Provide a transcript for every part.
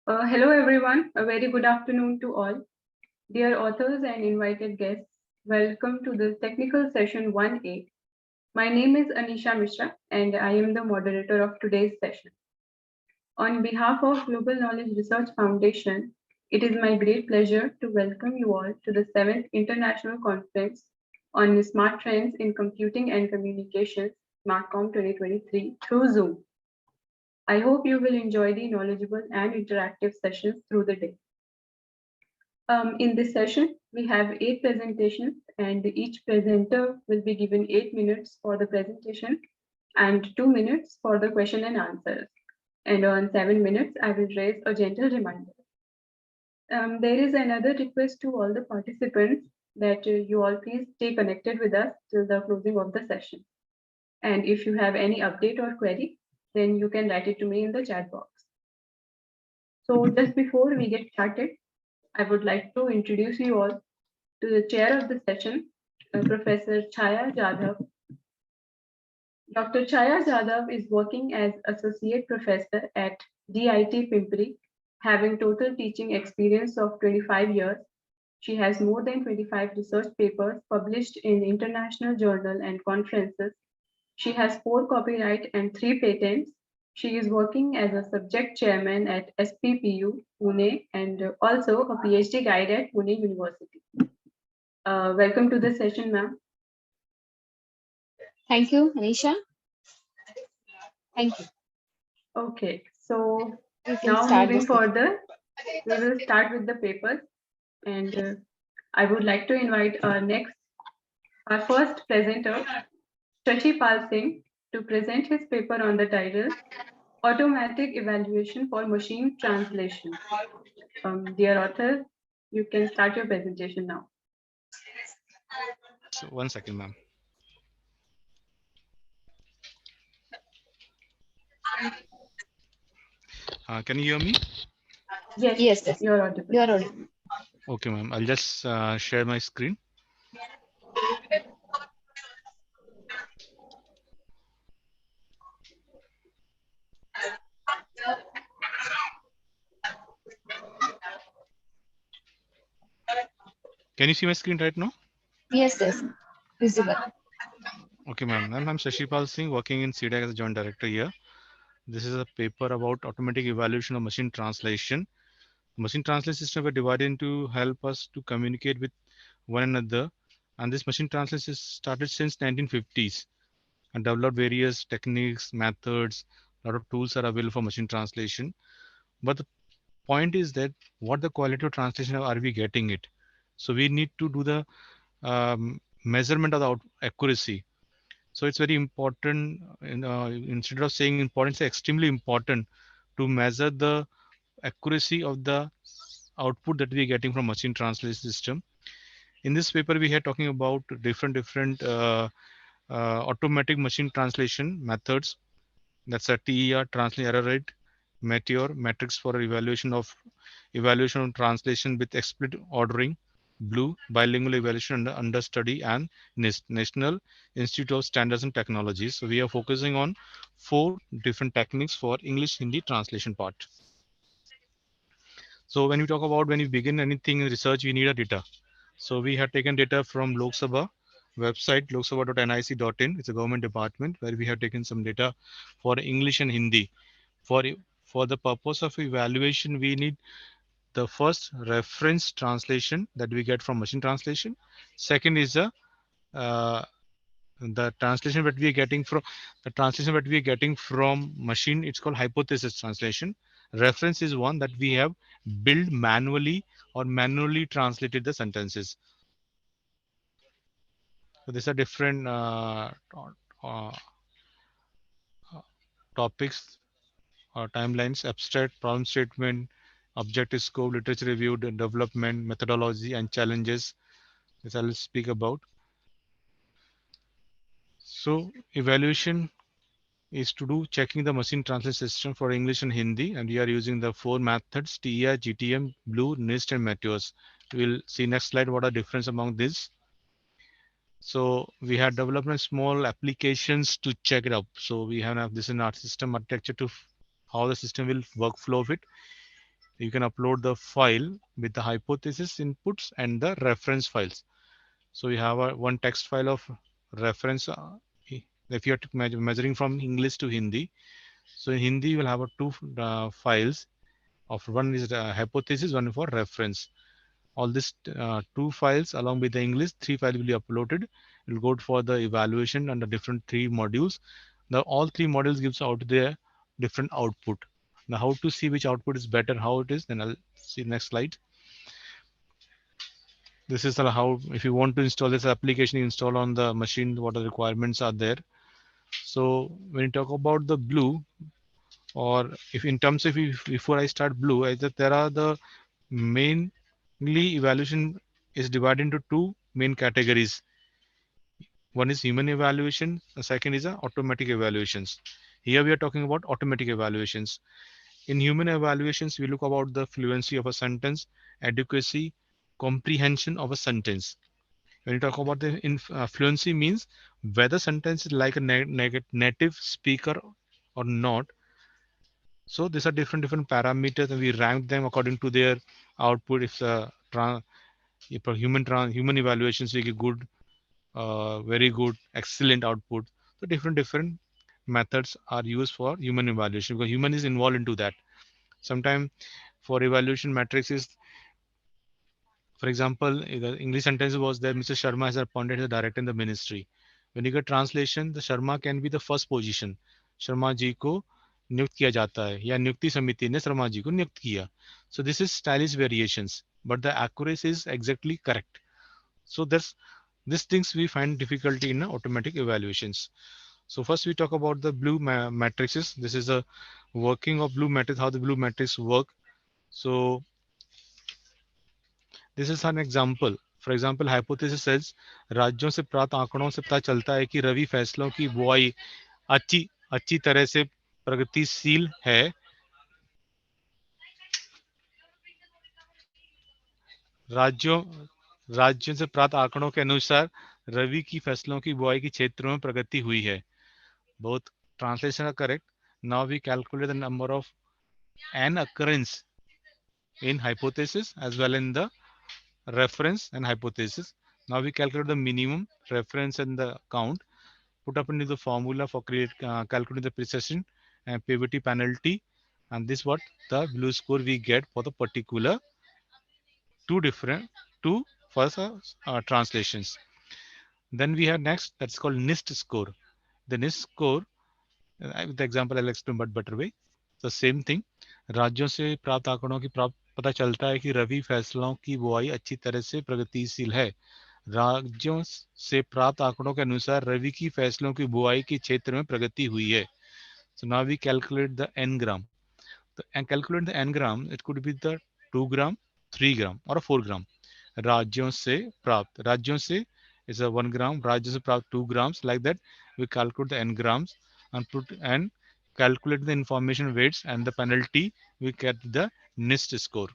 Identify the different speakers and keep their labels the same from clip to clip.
Speaker 1: Hello, everyone. A very good afternoon to all. Dear authors and invited guests, welcome to the technical session 1A. My name is Anisha Mishra, and I am the moderator of today's session. On behalf of Global Knowledge Research Foundation, it is my great pleasure to welcome you all to the 7th International Conference on Smart Trends in Computing and Communications, SMARTCOM 2023, through Zoom. I hope you will enjoy the knowledgeable and interactive sessions through the day. In this session, we have 8 presentations, and each presenter will be given 8 minutes for the presentation and 2 minutes for the question and answers. And on 7 minutes, I will raise a gentle reminder. There is another request to all the participants that you all please stay connected with us till the closing of the session. And if you have any update or query, then you can write it to me in the chat box. So just before we get started, I would like to introduce you all to the chair of the session, Professor Chaya Jadhav. Dr. Chaya Jadhav is working as Associate Professor at DIT Pimpri, having total teaching experience of 25 years. She has more than 25 research papers published in international journals and conferences. She has 4 copyright and 3 patents. She is working as a subject chairman at SPPU, Pune, and also a PhD guide at Pune University. Welcome to the session, ma'am.
Speaker 2: Thank you, Anisha. Thank you.
Speaker 1: Okay, so now moving further, we will start with the papers, and I would like to invite our first presenter, Shashi Pal Singh, to present his paper on the title Automatic Evaluation for Machine Translation. Dear author, you can start your presentation now.
Speaker 3: So 1 second, ma'am. Can you hear me?
Speaker 1: Yes, you're audible.
Speaker 2: You're audible.
Speaker 3: Okay, ma'am. I'll just share my screen. Can you see my screen right now?
Speaker 2: Yes, visible.
Speaker 3: Okay, ma'am. I'm Shashipal Singh, working in CDAC as a joint director here. This is a paper about automatic evaluation of machine translation. Machine translation system were divided into help us to communicate with one another. And this machine translation started since 1950s and developed various techniques, methods. A lot of tools are available for machine translation. But the point is that what the quality of translation are we getting it? So we need to do the measurement of the accuracy. So it's very important. Instead of saying important, it's extremely important to measure the accuracy of the output that we're getting from machine translation system. In this paper, we are talking about different automatic machine translation methods. That's a TER, translation error rate, Meteor, metrics for evaluation of translation with explicit ordering, Blue, bilingual evaluation under study, and NIST, National Institute of Standards and Technologies. So we are focusing on 4 different techniques for English Hindi translation part. So when we begin anything in research, we need a data. So we have taken data from Lok Sabha website, loksabha.nic.in. It's a government department where we have taken some data for English and Hindi. For the purpose of evaluation, we need the first reference translation that we get from machine translation. Second is the translation that we are getting from machine. It's called hypothesis translation. Reference is one that we have built manually or manually translated the sentences. So these are different uh, topics or timelines: abstract, problem statement, objective scope, literature review, development, methodology, and challenges. This I'll speak about. So evaluation is to do checking the machine translation system for English and Hindi, and we are using the 4 methods: TER, GTM, Blue, NIST, and Meteors. We'll see next slide what are difference among these. So we have developed small applications to check it up. So we have this in our system architecture to how the system will workflow of it. You can upload the file with the hypothesis inputs and the reference files. So we have one text file of reference. If you're measuring from English to Hindi, so in Hindi you will have two files. Of one is the hypothesis, one for reference. All these two files along with the English, three files will be uploaded. It will go for the evaluation under different three modules. Now all three modules gives out their different output. Now how to see which output is better, how it is, then I'll see next slide. This is how, if you want to install this application, you install on the machine, what the requirements are there. So when you talk about the blue, or if in terms of before I start blue, I that there are the mainly evaluation is divided into two main categories. One is human evaluation, the second is automatic evaluations. Here we are talking about automatic evaluations. In human evaluations, we look about the fluency of a sentence, adequacy, comprehension of a sentence. When you talk about the fluency means whether sentence is like a native speaker or not. So these are different parameters, and we rank them according to their output. If a human evaluations we get good, very good, excellent output. So different methods are used for human evaluation because human is involved into that. Sometimes for evaluation matrices, for example, the English sentence was that Mr. Sharma is appointed as a director in the ministry. When you get translation, the Sharma can be the first position. Sharma ji को नियुक्त किया जाता है या नियुक्ति समिति ने शर्मा जी को नियुक्त किया. So this is stylish variations, but the accuracy is exactly correct. So that's these things we find difficulty in automatic evaluations. So first we talk about the blue matrices. This is a working of blue matrix, how the blue matrix work. So this is an example. For example, hypothesis says राज्यों से प्राप्त आंकड़ों से पता चलता है कि रवि फसलों की बुआई अच्छी अच्छी तरह से प्रगतिशील है. राज्यों राज्यों से प्राप्त आंकड़ों के अनुसार रवि की फसलों की बुआई के क्षेत्रों में प्रगति हुई है. Both translation are correct. Now we calculate the number of an occurrence in hypothesis as well in the reference and hypothesis. Now we calculate the minimum reference and the count. Put up into the formula for calculating the precision and pivot penalty, and this what the blue score we get for the particular two different two first translations. Then we have next that's called NIST score. The NIST score, with the example I'll explain but better way. The same thing. राज्यों से प्राप्त आंकड़ों की प्राप्त पता चलता है कि रवि फसलों की बुआई अच्छी तरह से प्रगतिशील है. राज्यों से प्राप्त आंकड़ों के अनुसार रवि की फसलों की बुआई के क्षेत्र में प्रगति हुई है. So now we calculate the n gram. And calculate the n gram, it could be the 2 gram, 3 gram or a 4 gram. राज्यों से प्राप्त, राज्यों से is a 1 gram, राज्यों से प्राप्त 2 grams. Like that we calculate the n grams and put and calculate the information weights and the penalty. We get the NIST score.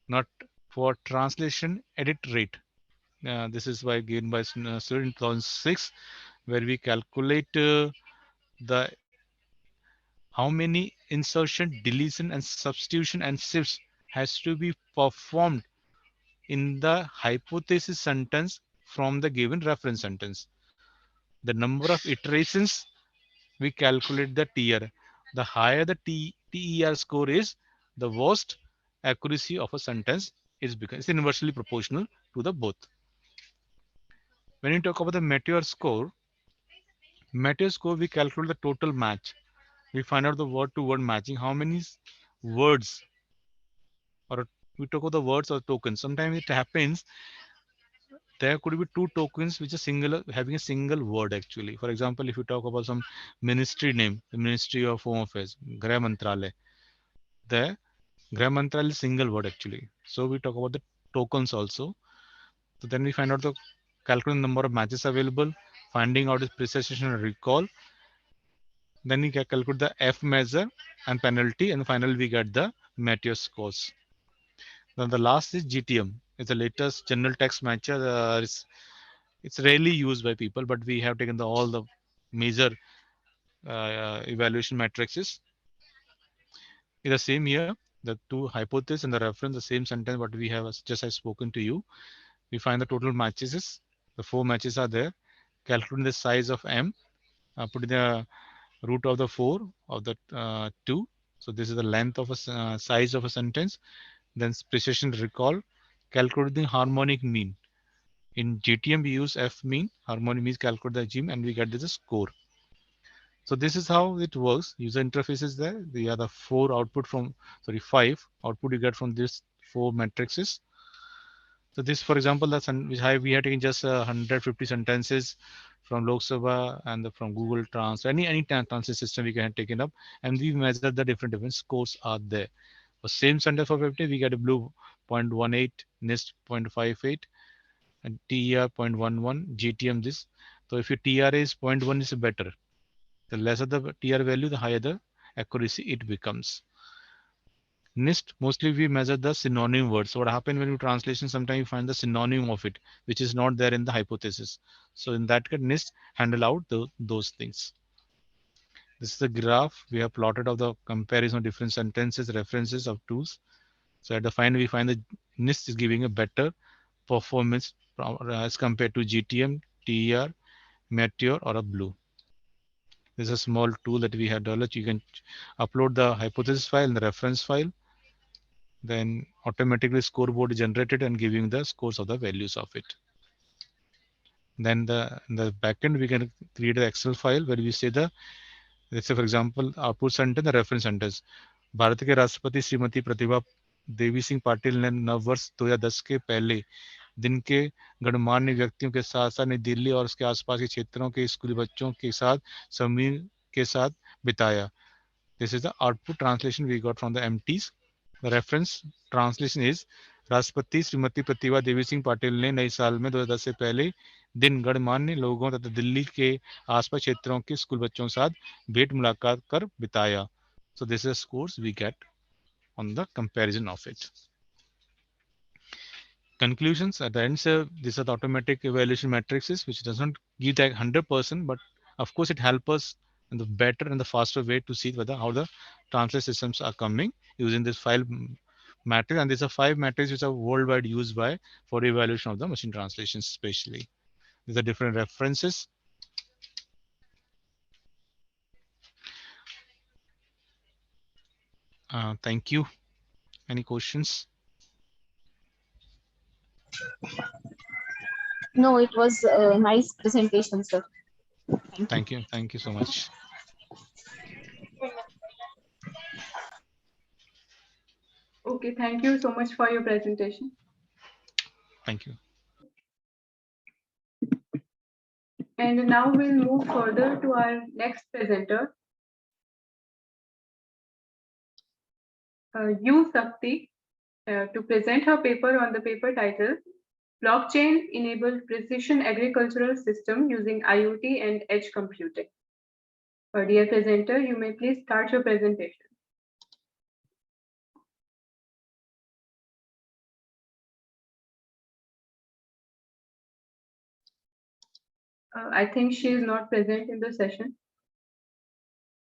Speaker 3: Not for translation edit rate. This is by given by student in 2006, where we calculate the how many insertion, deletion, and substitution and shifts has to be performed in the hypothesis sentence from the given reference sentence. The number of iterations, we calculate the TR. The higher the TER score is, the worst accuracy of a sentence is because it's inversely proportional to the both. When you talk about the Meteor score, we calculate the total match. We find out the word to word matching, how many words, or we talk about the words or tokens. Sometimes it happens there could be two tokens which are singular having a single word actually. For example, if you talk about some ministry name, the Ministry of Home Affairs, Grah Mantralaya, the Grah Mantralaya is single word actually. So we talk about the tokens also. So then we find out the calculating number of matches available, finding out its precision and recall. Then we can calculate the F measure and penalty, and finally we get the Meteor scores. Then the last is GTM. It's the latest general text matcher. It's rarely used by people, but we have taken all the major evaluation matrices. It's the same here. the two hypotheses and the reference, the same sentence what we have just I spoken to you. We find the total matches. The 4 matches are there. Calculating the size of m, putting the root of the 4 of the 2. So this is the length of a size of a sentence. Then precision recall, calculating harmonic mean. In GTM we use F mean, harmonic means calculate the G and we get this score. So this is how it works. User interface is there. The other 4 output from, sorry, 5 output you get from this 4 matrices. So this, for example, that's we have taken just 150 sentences from Lok Sabha and from Google Trans, any translation system we can take it up, and we measure the different scores are there. For same sentence for 50, we get a blue 0.18, NIST 0.58, and TER 0.11, GTM this. So if your TRA is 0.1 is better. The lesser the TR value, the higher the accuracy it becomes. NIST, mostly we measure the synonym words. So what happens when you translation, sometimes you find the synonym of it, which is not there in the hypothesis. So in that case, NIST handle out those things. This is the graph we have plotted of the comparison of different sentences, references of tools. So at the final, we find that NIST is giving a better performance as compared to GTM, TER, Meteor, or a Blue. This is a small tool that we have developed. You can upload the hypothesis file and the reference file. Then automatically scoreboard is generated and giving the scores of the values of it. Then in the backend, we can create an Excel file where we say let's say for example, output sentence, the reference sentence. Bharat के राष्ट्रपति श्रीमती प्रतिभा देवी सिंह पाटिल ने नव वर्ष 2010 के पहले दिन के गणमान्य व्यक्तियों के साथ साथ नई दिल्ली और उसके आसपास के क्षेत्रों के स्कूली बच्चों के साथ समूह के साथ बिताया. This is the output translation we got from the MTs. The reference translation is राष्ट्रपति श्रीमती प्रतिभा देवी सिंह पाटिल ने नए साल में 2010 से पहले दिन गणमान्य लोगों तथा दिल्ली के आसपास क्षेत्रों के स्कूल बच्चों के साथ भेंट मुलाकात कर बिताया. So this is scores we get on the comparison of it. Conclusions at the end, so these are the automatic evaluation matrices, which does not give that 100%, but of course it helps us in the better and the faster way to see whether how the translate systems are coming using this file matrix. And these are 5 matrices which are worldwide used by for evaluation of the machine translations, especially. These are different references. Thank you. Any questions?
Speaker 2: No, it was a nice presentation, sir.
Speaker 3: Thank you. Thank you so much.
Speaker 1: Okay, thank you so much for your presentation.
Speaker 3: Thank you.
Speaker 1: And now we'll move further to our next presenter, U Sakti, to present her paper on the paper title, Blockchain Enabled Precision Agricultural System Using IoT and Edge Computing. Dear presenter, you may please start your presentation. I think she is not present in the session.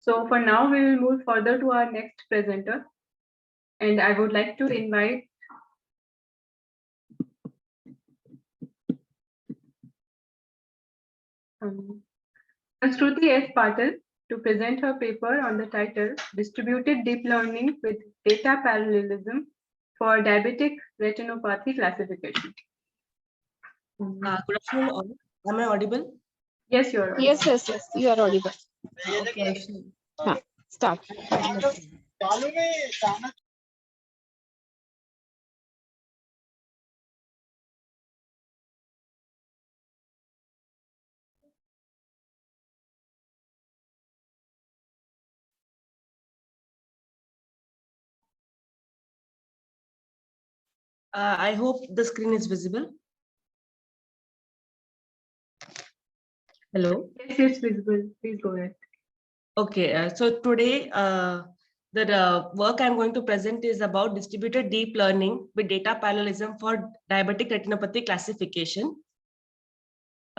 Speaker 1: So for now, we will move further to our next presenter. And I would like to invite Shruti S. Patil to present her paper on the title Distributed Deep Learning with Data Parallelism for Diabetic Retinopathy Classification.
Speaker 4: Good afternoon, all. Am I audible?
Speaker 1: Yes, you are.
Speaker 2: Yes, yes, yes. You are audible.
Speaker 4: Okay.
Speaker 2: Start.
Speaker 4: I hope the screen is visible. Hello.
Speaker 1: Yes, it's visible. Please go ahead.
Speaker 4: Okay. So today, the work I'm going to present is about distributed deep learning with data parallelism for diabetic retinopathy classification.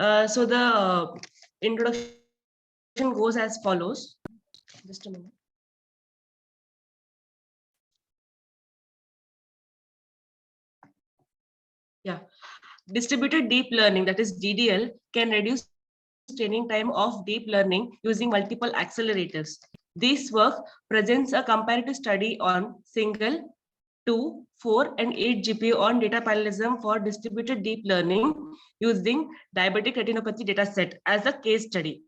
Speaker 4: So the introduction goes as follows. Just a minute. Yeah. Distributed deep learning, that is DDL, can reduce training time of deep learning using multiple accelerators. This work presents a comparative study on single, 2, 4, and 8 GPU on data parallelism for distributed deep learning using diabetic retinopathy dataset as a case study.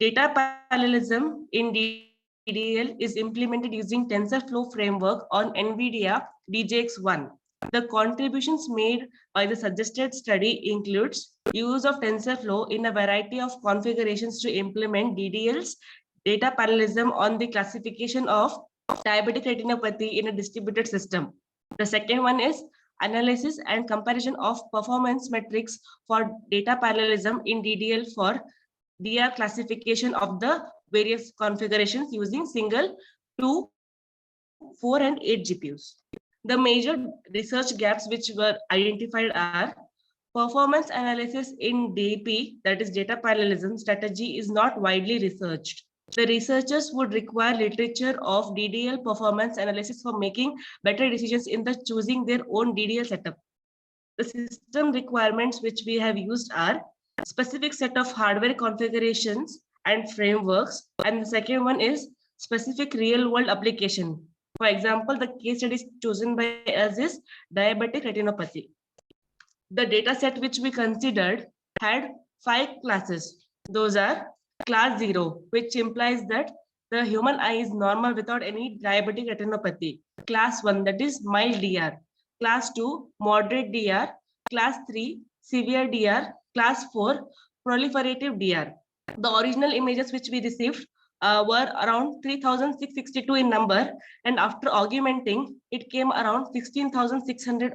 Speaker 4: Data parallelism in DDL is implemented using TensorFlow framework on NVIDIA DJX1. The contributions made by the suggested study includes use of TensorFlow in a variety of configurations to implement DDL's data parallelism on the classification of diabetic retinopathy in a distributed system. The second one is analysis and comparison of performance metrics for data parallelism in DDL for DR classification of the various configurations using single, 2, 4, and 8 GPUs. The major research gaps which were identified are performance analysis in DP, that is data parallelism strategy, is not widely researched. The researchers would require literature of DDL performance analysis for making better decisions in the choosing their own DDL setup. The system requirements which we have used are specific set of hardware configurations and frameworks, and the second one is specific real world application. For example, the case study chosen by us is diabetic retinopathy. The data set which we considered had 5 classes. Those are class 0, which implies that the human eye is normal without any diabetic retinopathy. Class 1, that is mild DR. Class 2, moderate DR. Class 3, severe DR. Class 4, proliferative DR. The original images which we received were around 3,662 in number, and after augmenting, it came around 16,600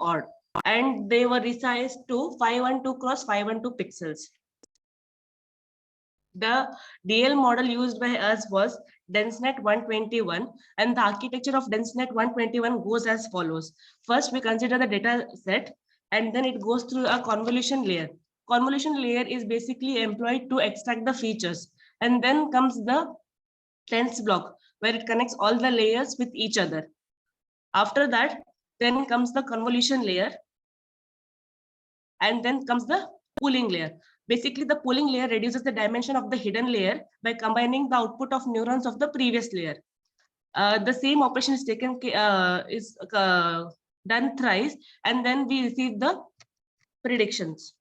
Speaker 4: odd, and they were resized to 512 cross 512 pixels. The DL model used by us was DenseNet 121, and the architecture of DenseNet 121 goes as follows. First, we consider the data set, and then it goes through a convolution layer. Convolution layer is basically employed to extract the features, and then comes the tense block, where it connects all the layers with each other. After that, then comes the convolution layer, and then comes the pooling layer. Basically, the pooling layer reduces the dimension of the hidden layer by combining the output of neurons of the previous layer. The same operation is taken done thrice, and then we receive the predictions.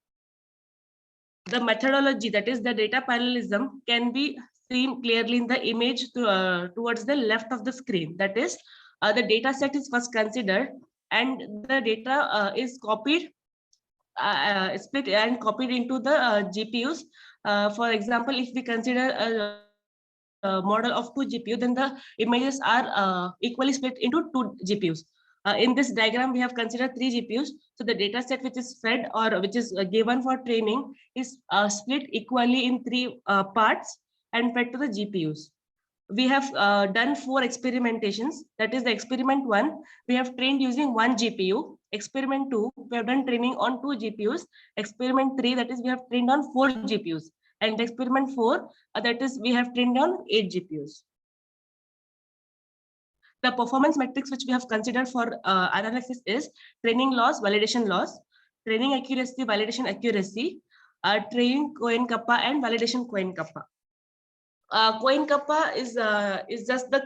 Speaker 4: The methodology, that is the data parallelism, can be seen clearly in the image towards the left of the screen. That is, the data set is first considered, and the data is copied, split and copied into the GPUs. For example, if we consider a model of 2 GPU, then the images are equally split into 2 GPUs. In this diagram, we have considered 3 GPUs. So the data set which is fed or which is given for training is split equally in 3 parts and fed to the GPUs. We have done 4 experimentations. That is, the experiment 1, we have trained using 1 GPU. Experiment 2, we have done training on 2 GPUs. Experiment 3, that is, we have trained on 4 GPUs. And experiment 4, that is, we have trained on 8 GPUs. The performance metrics which we have considered for analysis is training loss, validation loss, training accuracy, validation accuracy, training Cohen kappa, and validation Cohen kappa. Cohen kappa is just the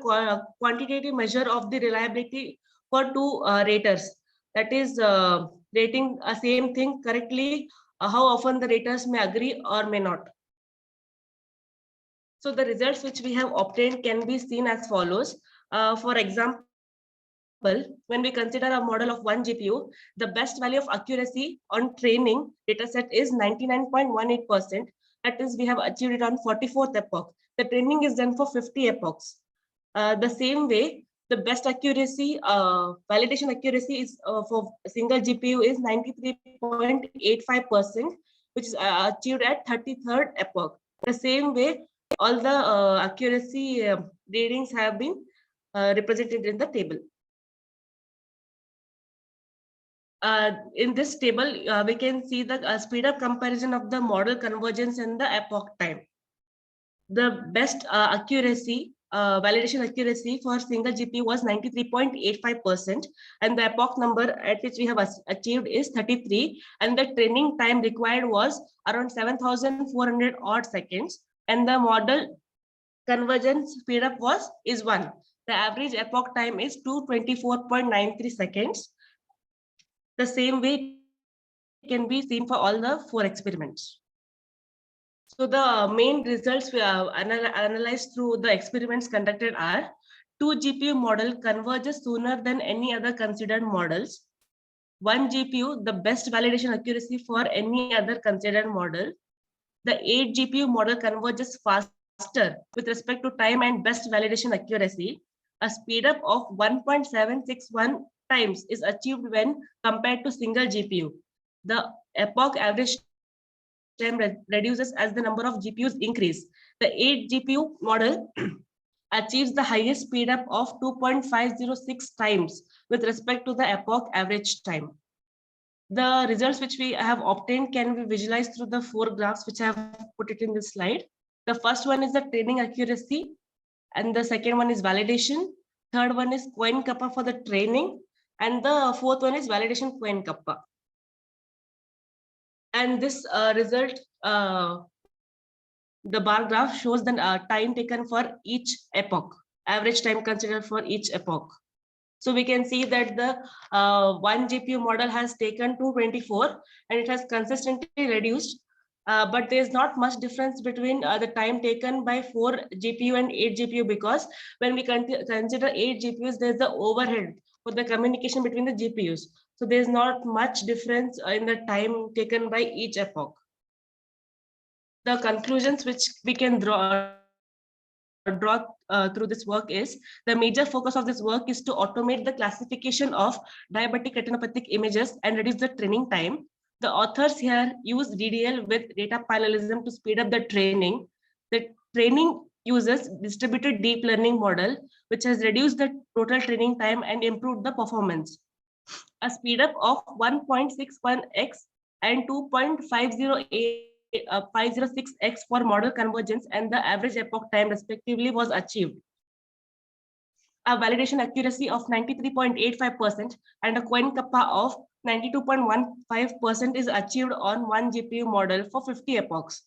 Speaker 4: quantitative measure of the reliability for 2 raters. That is rating a same thing correctly, how often the raters may agree or may not. So the results which we have obtained can be seen as follows. For example, when we consider a model of 1 GPU, the best value of accuracy on training dataset is 99.18%. That is, we have achieved it on 44th epoch. The training is done for 50 epochs. The same way, the best accuracy, validation accuracy is for a single GPU is 93.85%, which is achieved at 33rd epoch. The same way, all the accuracy readings have been represented in the table. In this table, we can see the speed up comparison of the model convergence and the epoch time. The best accuracy validation accuracy for single GPU was 93.85%, and the epoch number at which we have achieved is 33, and the training time required was around 7,400 odd seconds, and the model convergence speedup is 1. The average epoch time is 224.93 seconds. The same way can be seen for all the 4 experiments. So the main results we have analyzed through the experiments conducted are: 2 GPU model converges sooner than any other considered models. 1 GPU, the best validation accuracy for any other considered model. The 8 GPU model converges faster with respect to time and best validation accuracy. A speed up of 1.761 times is achieved when compared to single GPU. The epoch average time reduces as the number of GPUs increase. The 8 GPU model achieves the highest speed up of 2.506 times with respect to the epoch average time. The results which we have obtained can be visualized through the 4 graphs which I have put it in this slide. The first one is the training accuracy, and the second one is validation. Third one is coin kappa for the training, and the fourth one is validation coin kappa. And this result, the bar graph shows the time taken for each epoch, average time considered for each epoch. So we can see that the 1 GPU model has taken 224 and it has consistently reduced, but there is not much difference between the time taken by 4 GPU and 8 GPU, because when we consider 8 GPUs, there is the overhead for the communication between the GPUs. So there is not much difference in the time taken by each epoch. The conclusions which we can draw through this work is: the major focus of this work is to automate the classification of diabetic retinopathic images and reduce the training time. The authors here use DDL with data parallelism to speed up the training. The training uses distributed deep learning model, which has reduced the total training time and improved the performance. A speed up of 1.61x and 2.506x for model convergence and the average epoch time respectively was achieved. A validation accuracy of 93.85% and a coin kappa of 92.15% is achieved on 1 GPU model for 50 epochs.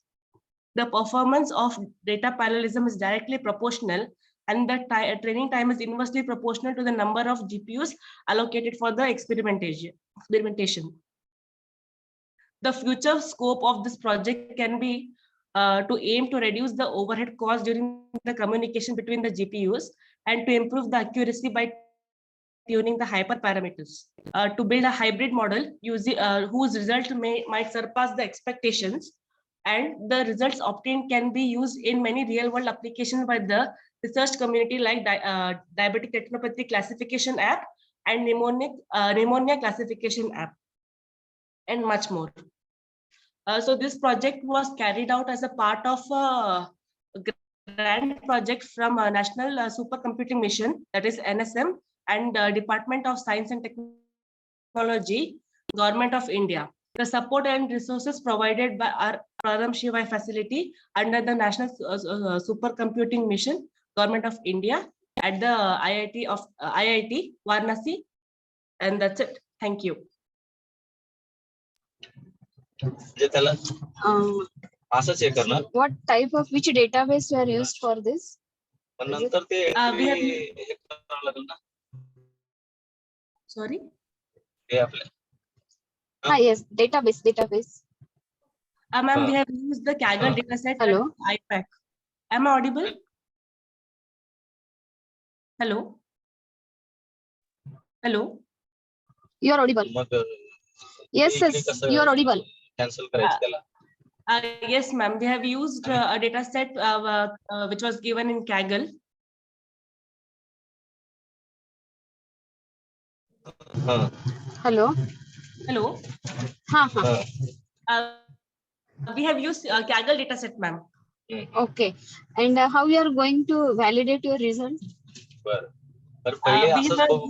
Speaker 4: The performance of data parallelism is directly proportional, and the training time is inversely proportional to the number of GPUs allocated for the experimentation. The future scope of this project can be to aim to reduce the overhead cost during the communication between the GPUs and to improve the accuracy by tuning the hyperparameters. To build a hybrid model using whose result might surpass the expectations, and the results obtained can be used in many real-world applications by the research community, like diabetic retinopathy classification app and pneumonia classification app, and much more. So this project was carried out as a part of a grant project from a National Supercomputing Mission, that is NSM, and Department of Science and Technology, Government of India. The support and resources provided by our Praram Shivai facility under the National Supercomputing Mission, Government of India, at the IIT Varanasi, and that's it. Thank you.
Speaker 2: What type of which database you are used for this?
Speaker 4: We have, sorry?
Speaker 2: Yes, database.
Speaker 4: Ma'am, we have used the Kaggle dataset.
Speaker 2: Hello.
Speaker 4: IPAC. Am I audible? Hello? Hello?
Speaker 2: You are audible. Yes, you are audible.
Speaker 4: Yes, ma'am. We have used a dataset which was given in Kaggle.
Speaker 2: Hello.
Speaker 4: Hello? We have used Kaggle dataset, ma'am.
Speaker 2: Okay. And how you are going to validate your result?
Speaker 4: We have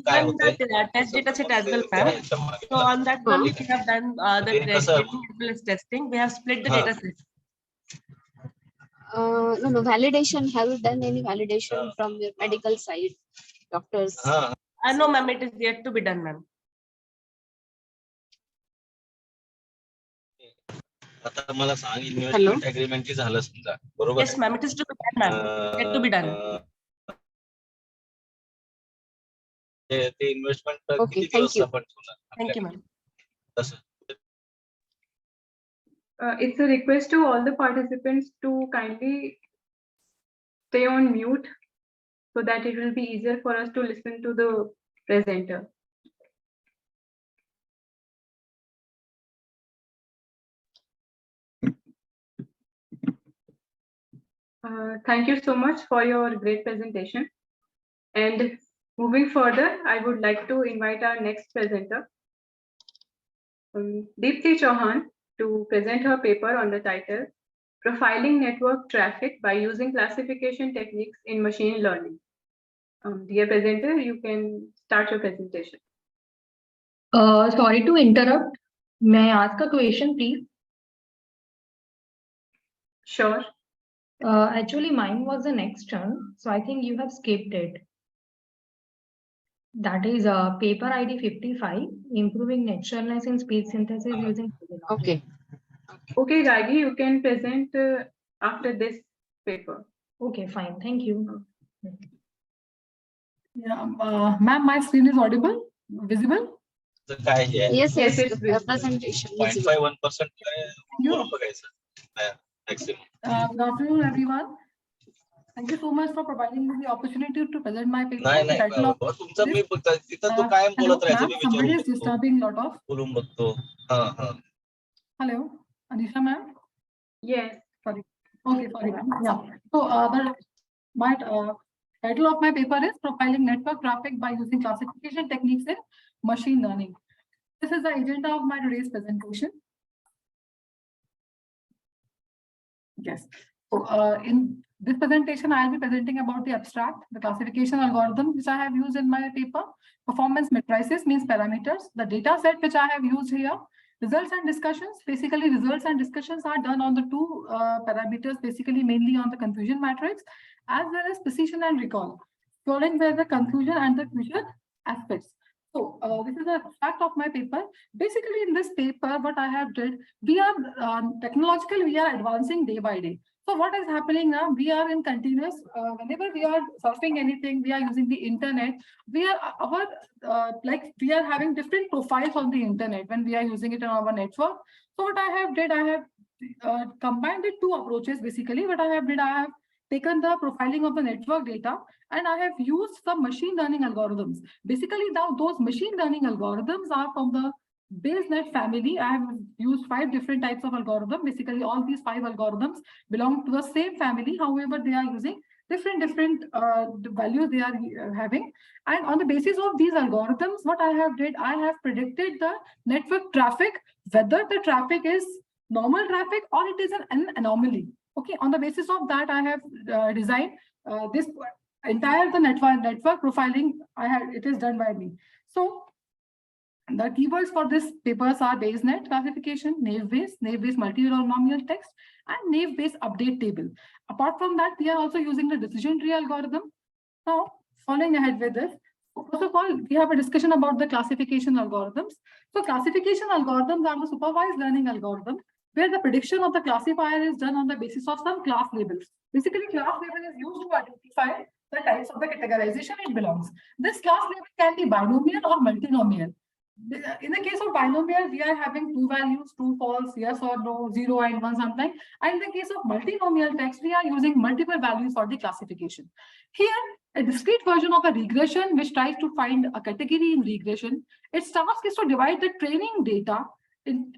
Speaker 4: done the test dataset as well, ma'am. So on that one, we have done the training as well as testing. We have split the dataset.
Speaker 2: No, validation. Have you done any validation from your medical side, doctors?
Speaker 4: No, ma'am, it is yet to be done, ma'am.
Speaker 5: आता मला सांग investment agreement की झालं समजा बरोबर
Speaker 4: Yes, ma'am, it is to be done, ma'am. Yet to be done.
Speaker 5: ते investment
Speaker 2: Okay,
Speaker 5: किती
Speaker 2: thank
Speaker 5: दिवस
Speaker 2: you.
Speaker 5: आपण ठेवणार
Speaker 4: Thank you, ma'am.
Speaker 5: तसं
Speaker 1: It's a request to all the participants to kindly stay on mute so that it will be easier for us to listen to the presenter. Thank you so much for your great presentation. And moving further, I would like to invite our next presenter, Deepti Chauhan, to present her paper on the title Profiling Network Traffic by Using Classification Techniques in Machine Learning. Dear presenter, you can start your presentation.
Speaker 6: Sorry to interrupt. May I ask a question, please?
Speaker 1: Sure.
Speaker 6: Actually, mine was the next turn, so I think you have skipped it. That is paper ID 55, Improving Naturalness in Speech Synthesis using.
Speaker 2: Okay.
Speaker 1: Okay, Gagi, you can present after this paper.
Speaker 6: Okay, fine. Thank you.
Speaker 7: Yeah, ma'am, my screen is audible, visible.
Speaker 5: तर काय हे आहे
Speaker 2: Yes,
Speaker 1: Yes,
Speaker 2: yes.
Speaker 1: it's
Speaker 2: The
Speaker 1: visible.
Speaker 2: presentation.
Speaker 5: 0.51% बोलून बघायचं maximum
Speaker 7: Good afternoon, everyone. Thank you so much for providing me the opportunity to present my paper.
Speaker 5: नाही नाही
Speaker 7: Title of
Speaker 5: बाबा तुमचं मी
Speaker 7: this,
Speaker 5: तिथं तो कायम
Speaker 7: hello,
Speaker 5: बोलत राहायचं
Speaker 7: ma'am,
Speaker 5: मी
Speaker 7: somebody
Speaker 5: विचारून
Speaker 7: is
Speaker 5: बघतो
Speaker 7: disturbing lot of.
Speaker 5: बोलून बघतो हा हा
Speaker 7: Hello, Anisha, ma'am.
Speaker 1: Yes.
Speaker 7: Sorry. Okay, sorry, ma'am. Yeah. So, my title of my paper is Profiling Network Traffic by Using Classification Techniques in Machine Learning. This is the agenda of my today's presentation. Yes. So, in this presentation, I will be presenting about the abstract, the classification algorithm which I have used in my paper. Performance matrices means parameters. The data set which I have used here. Results and discussions. Basically, results and discussions are done on the two parameters, basically mainly on the confusion matrix, as well as precision and recall, following where the confusion and the fusion aspects. So this is the abstract of my paper. Basically, in this paper, what I have did, we are technological, we are advancing day by day. So what is happening now? We are in continuous, whenever we are surfing anything, we are using the internet, we are we are having different profiles on the internet when we are using it on our network. So what I have did, I have combined the two approaches. Basically, what I have did, I have taken the profiling of the network data and I have used some machine learning algorithms. Basically, now those machine learning algorithms are from the BaseNet family. I have used 5 different types of algorithms. Basically, all these 5 algorithms belong to the same family. However, they are using different values they are having. And on the basis of these algorithms, what I have did, I have predicted the network traffic, whether the traffic is normal traffic or it is an anomaly. Okay, on the basis of that, I have designed this entire the network profiling. It is done by me. So the keywords for this papers are BaseNet classification, naive-Bayes multi-nomial text, and naive-Bayes update table. Apart from that, we are also using the decision tree algorithm. Now, following ahead with this, first of all, we have a discussion about the classification algorithms. So classification algorithms are the supervised learning algorithms where the prediction of the classifier is done on the basis of some class labels. Basically, class label is used to identify the types of the categorization it belongs. This class label can be binomial or multinomial. In the case of binomial, we are having 2 values, true, false, yes or no, 0 and 1 something. And in the case of multinomial text, we are using multiple values for the classification. Here, a discrete version of a regression which tries to find a category in regression. Its task is to divide the training data in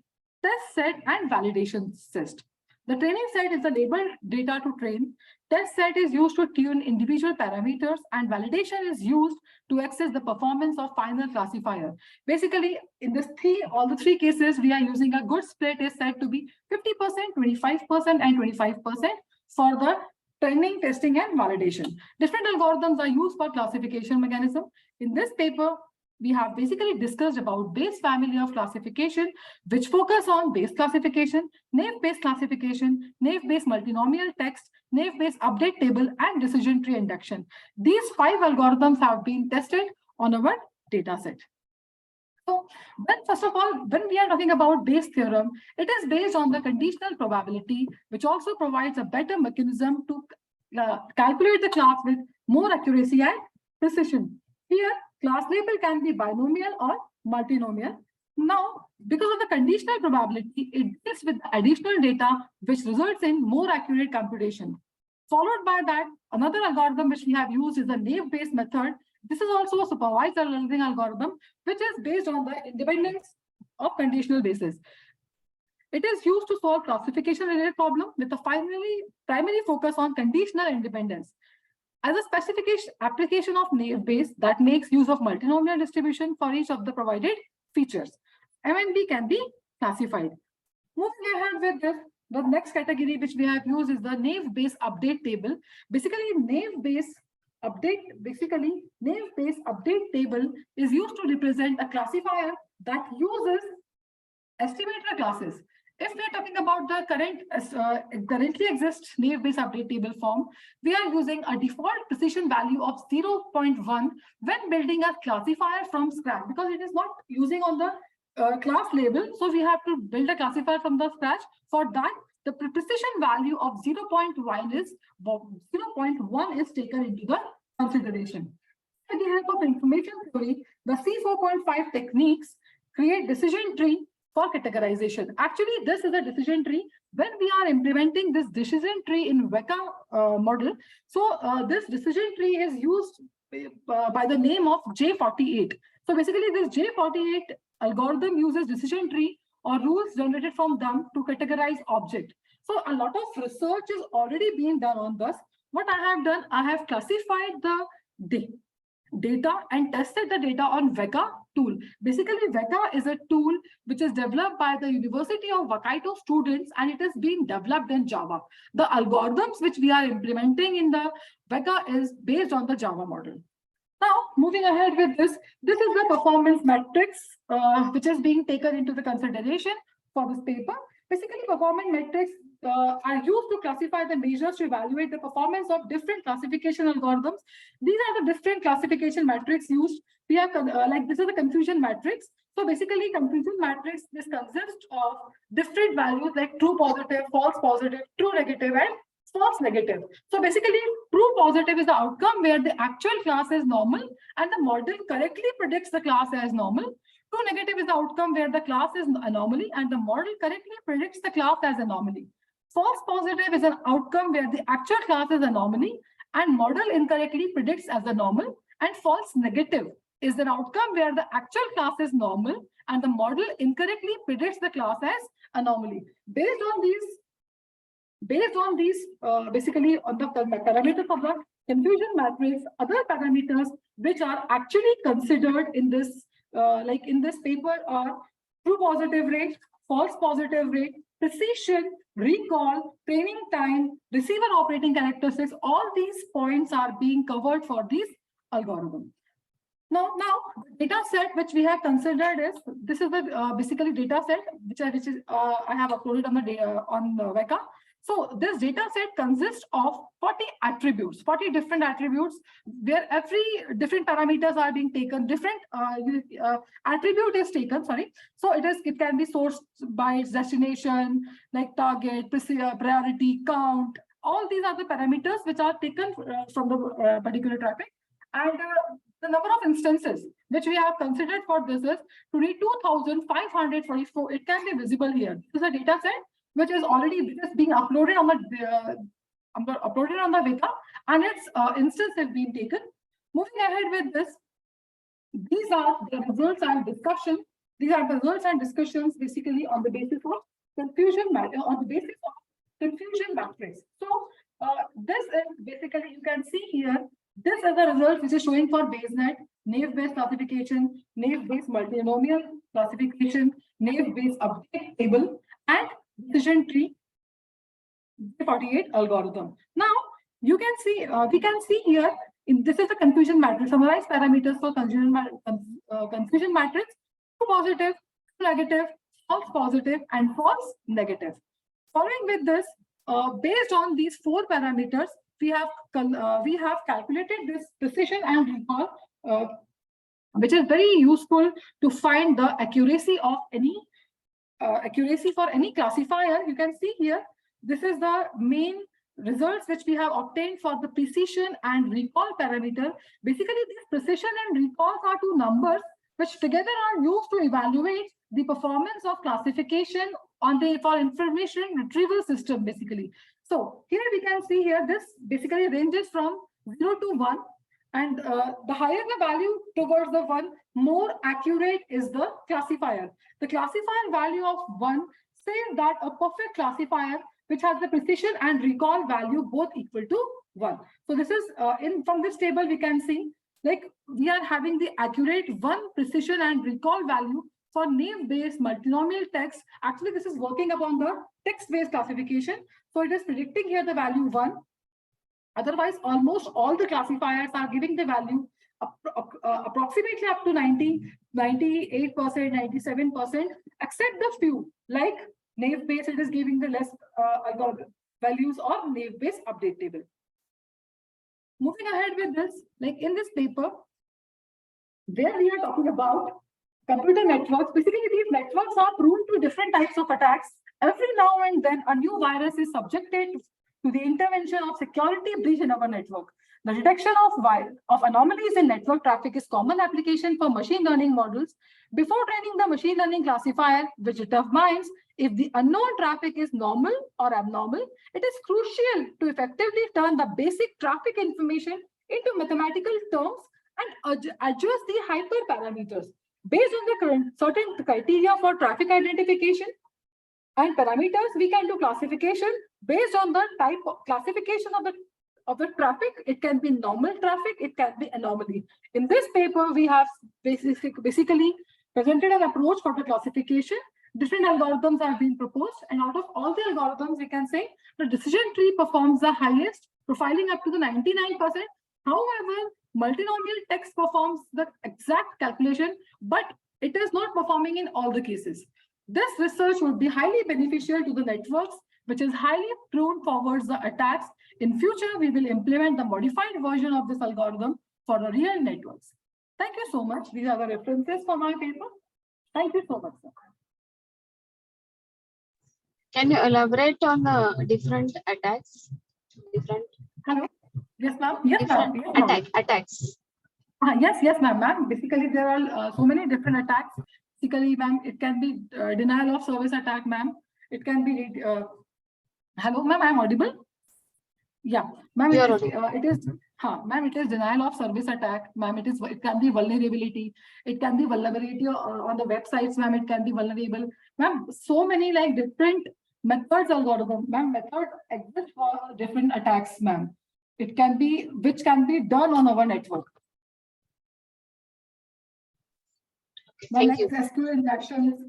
Speaker 7: test set and validation set. The training set is the labeled data to train. Test set is used to tune individual parameters, and validation is used to access the performance of final classifier. Basically, in all the three cases, we are using a good split is said to be 50%, 25%, and 25% for the training, testing, and validation. Different algorithms are used for classification mechanism. In this paper, we have basically discussed about Bayes family of classification, which focus on Bayes classification, naive-Bayes classification, naive-Bayes multinomial text, naive-Bayes update table, and decision tree induction. These 5 algorithms have been tested on our data set. So, first of all, when we are talking about Bayes theorem, it is based on the conditional probability, which also provides a better mechanism to calculate the class with more accuracy and precision. Here, class label can be binomial or multinomial. Now, because of the conditional probability, it deals with additional data, which results in more accurate computation. Followed by that, another algorithm which we have used is the naive-Bayes method. This is also a supervised learning algorithm, which is based on the independence of conditional basis. It is used to solve classification-related problem with a primary focus on conditional independence. As a specification application of naive-Bayes that makes use of multinomial distribution for each of the provided features, MNB can be classified. Moving ahead with this, the next category which we have used is the naive-Bayes update table. Basically, naive-Bayes update table is used to represent a classifier that uses estimator classes. If we are talking about the currently exists naive-Bayes update table form, we are using a default precision value of 0.1 when building a classifier from scratch, because it is not using on the class label. So we have to build a classifier from the scratch. For that, the precision value of 0.1 is taken into the consideration. With the help of information theory, the C4.5 techniques create decision tree for categorization. Actually, this is a decision tree. When we are implementing this decision tree in VECA model, so this decision tree is used by the name of J48. So basically, this J48 algorithm uses decision tree or rules generated from them to categorize object. So a lot of research is already being done on this. What I have done, I have classified the data and tested the data on VECA tool. Basically, VECA is a tool which is developed by the University of Hokkaido students, and it is being developed in Java. The algorithms which we are implementing in the VECA is based on the Java model. Now, moving ahead with this is the performance metrics which is being taken into the consideration for this paper. Basically, performance metrics are used to classify the measures to evaluate the performance of different classification algorithms. These are the different classification metrics used. We have this is the confusion matrix. So basically, confusion matrix, this consists of different values like true positive, false positive, true negative, and false negative. So basically, true positive is the outcome where the actual class is normal and the model correctly predicts the class as normal. True negative is the outcome where the class is anomaly and the model correctly predicts the class as anomaly. False positive is an outcome where the actual class is anomaly and model incorrectly predicts as a normal. And false negative is an outcome where the actual class is normal and the model incorrectly predicts the class as anomaly. Based on these, basically on the parameters of the confusion matrix, other parameters which are actually considered in this, like in this paper, are true positive rate, false positive rate, precision, recall, training time, receiver operating characteristics. All these points are being covered for these algorithms. Now, the data set which we have considered is, this is the basically data set which I have uploaded on the VECA. So this data set consists of 40 attributes, 40 different attributes, where every different parameters are being taken, different attribute is taken, sorry. So it can be sourced by its destination, like target, priority, count. All these are the parameters which are taken from the particular traffic. And the number of instances which we have considered for this is 22,544. It can be visible here. This is a data set which is already being uploaded on the VECA, and its instance has been taken. Moving ahead with this, these are the results and discussion. These are the results and discussions basically on the basis of confusion matrix. So this is basically, you can see here, this is the result which is showing for BaseNet, naive-Bayes classification, naive-Bayes multinomial classification, naive-Bayes update table, and decision tree 48 algorithm. Now you can see, we can see here, this is the confusion matrix, summarized parameters for confusion matrix: true positive, true negative, false positive, and false negative. Following with this, based on these 4 parameters, we have calculated this precision and recall, which is very useful to find the accuracy of any accuracy for any classifier. You can see here, this is the main results which we have obtained for the precision and recall parameter. Basically, these precision and recall are 2 numbers which together are used to evaluate the performance of classification on the for information retrieval system, basically. So here we can see here, this basically ranges from 0 to 1, and the higher the value towards the 1, more accurate is the classifier. The classifier value of 1 says that a perfect classifier which has the precision and recall value both equal to 1. So this is from this table we can see, like, we are having the accurate 1 precision and recall value for name-based multinomial text. Actually, this is working upon the text-based classification. So it is predicting here the value 1. Otherwise, almost all the classifiers are giving the value approximately up to 90, 98%, 97%, except the few, like naive-based, it is giving the less values or naive-based update table. Moving ahead with this, like in this paper, where we are talking about computer networks. Basically, these networks are prone to different types of attacks. Every now and then, a new virus is subjected to the intervention of security breach in our network. The detection of anomalies in network traffic is common application for machine learning models. Before training the machine learning classifier, which determines if the unknown traffic is normal or abnormal, it is crucial to effectively turn the basic traffic information into mathematical terms and adjust the hyperparameters. Based on the current certain criteria for traffic identification and parameters, we can do classification based on the type of classification of the traffic. It can be normal traffic, it can be anomaly. In this paper, we have basically presented an approach for the classification. Different algorithms have been proposed, and out of all the algorithms, we can say the decision tree performs the highest, profiling up to the 99%. However, multinomial text performs the exact calculation, but it is not performing in all the cases. This research would be highly beneficial to the networks, which is highly prone towards the attacks. In future, we will implement the modified version of this algorithm for the real networks. Thank you so much. These are the references for my paper. Thank you so much, sir.
Speaker 2: Can you elaborate on different attacks?
Speaker 7: Hello. Yes, ma'am. Yes, ma'am.
Speaker 2: Attacks.
Speaker 7: Yes, ma'am. Basically, there are so many different attacks. Basically, ma'am, it can be denial of service attack, ma'am. It can be hello, ma'am. I'm audible. Yeah, ma'am. It is denial of service attack, ma'am. It can be vulnerability. It can be vulnerability on the websites, ma'am. It can be vulnerable, ma'am. So many like different methods algorithm, ma'am. Method exist for different attacks, ma'am. It can be which can be done on our network.
Speaker 2: Thank you.
Speaker 7: SQL injections.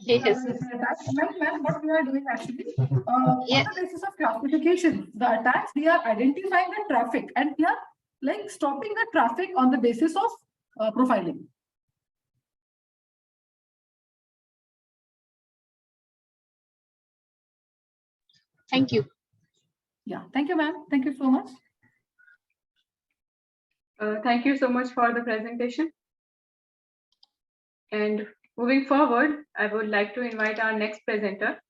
Speaker 2: Yes.
Speaker 7: Ma'am, what we are doing actually, on the basis of classification, the attacks, we are identifying the traffic and we are like stopping the traffic on the basis of profiling.
Speaker 2: Thank you.
Speaker 7: Yeah, thank you, ma'am. Thank you so much.
Speaker 1: Thank you so much for the presentation. And moving forward, I would like to invite our next presenter,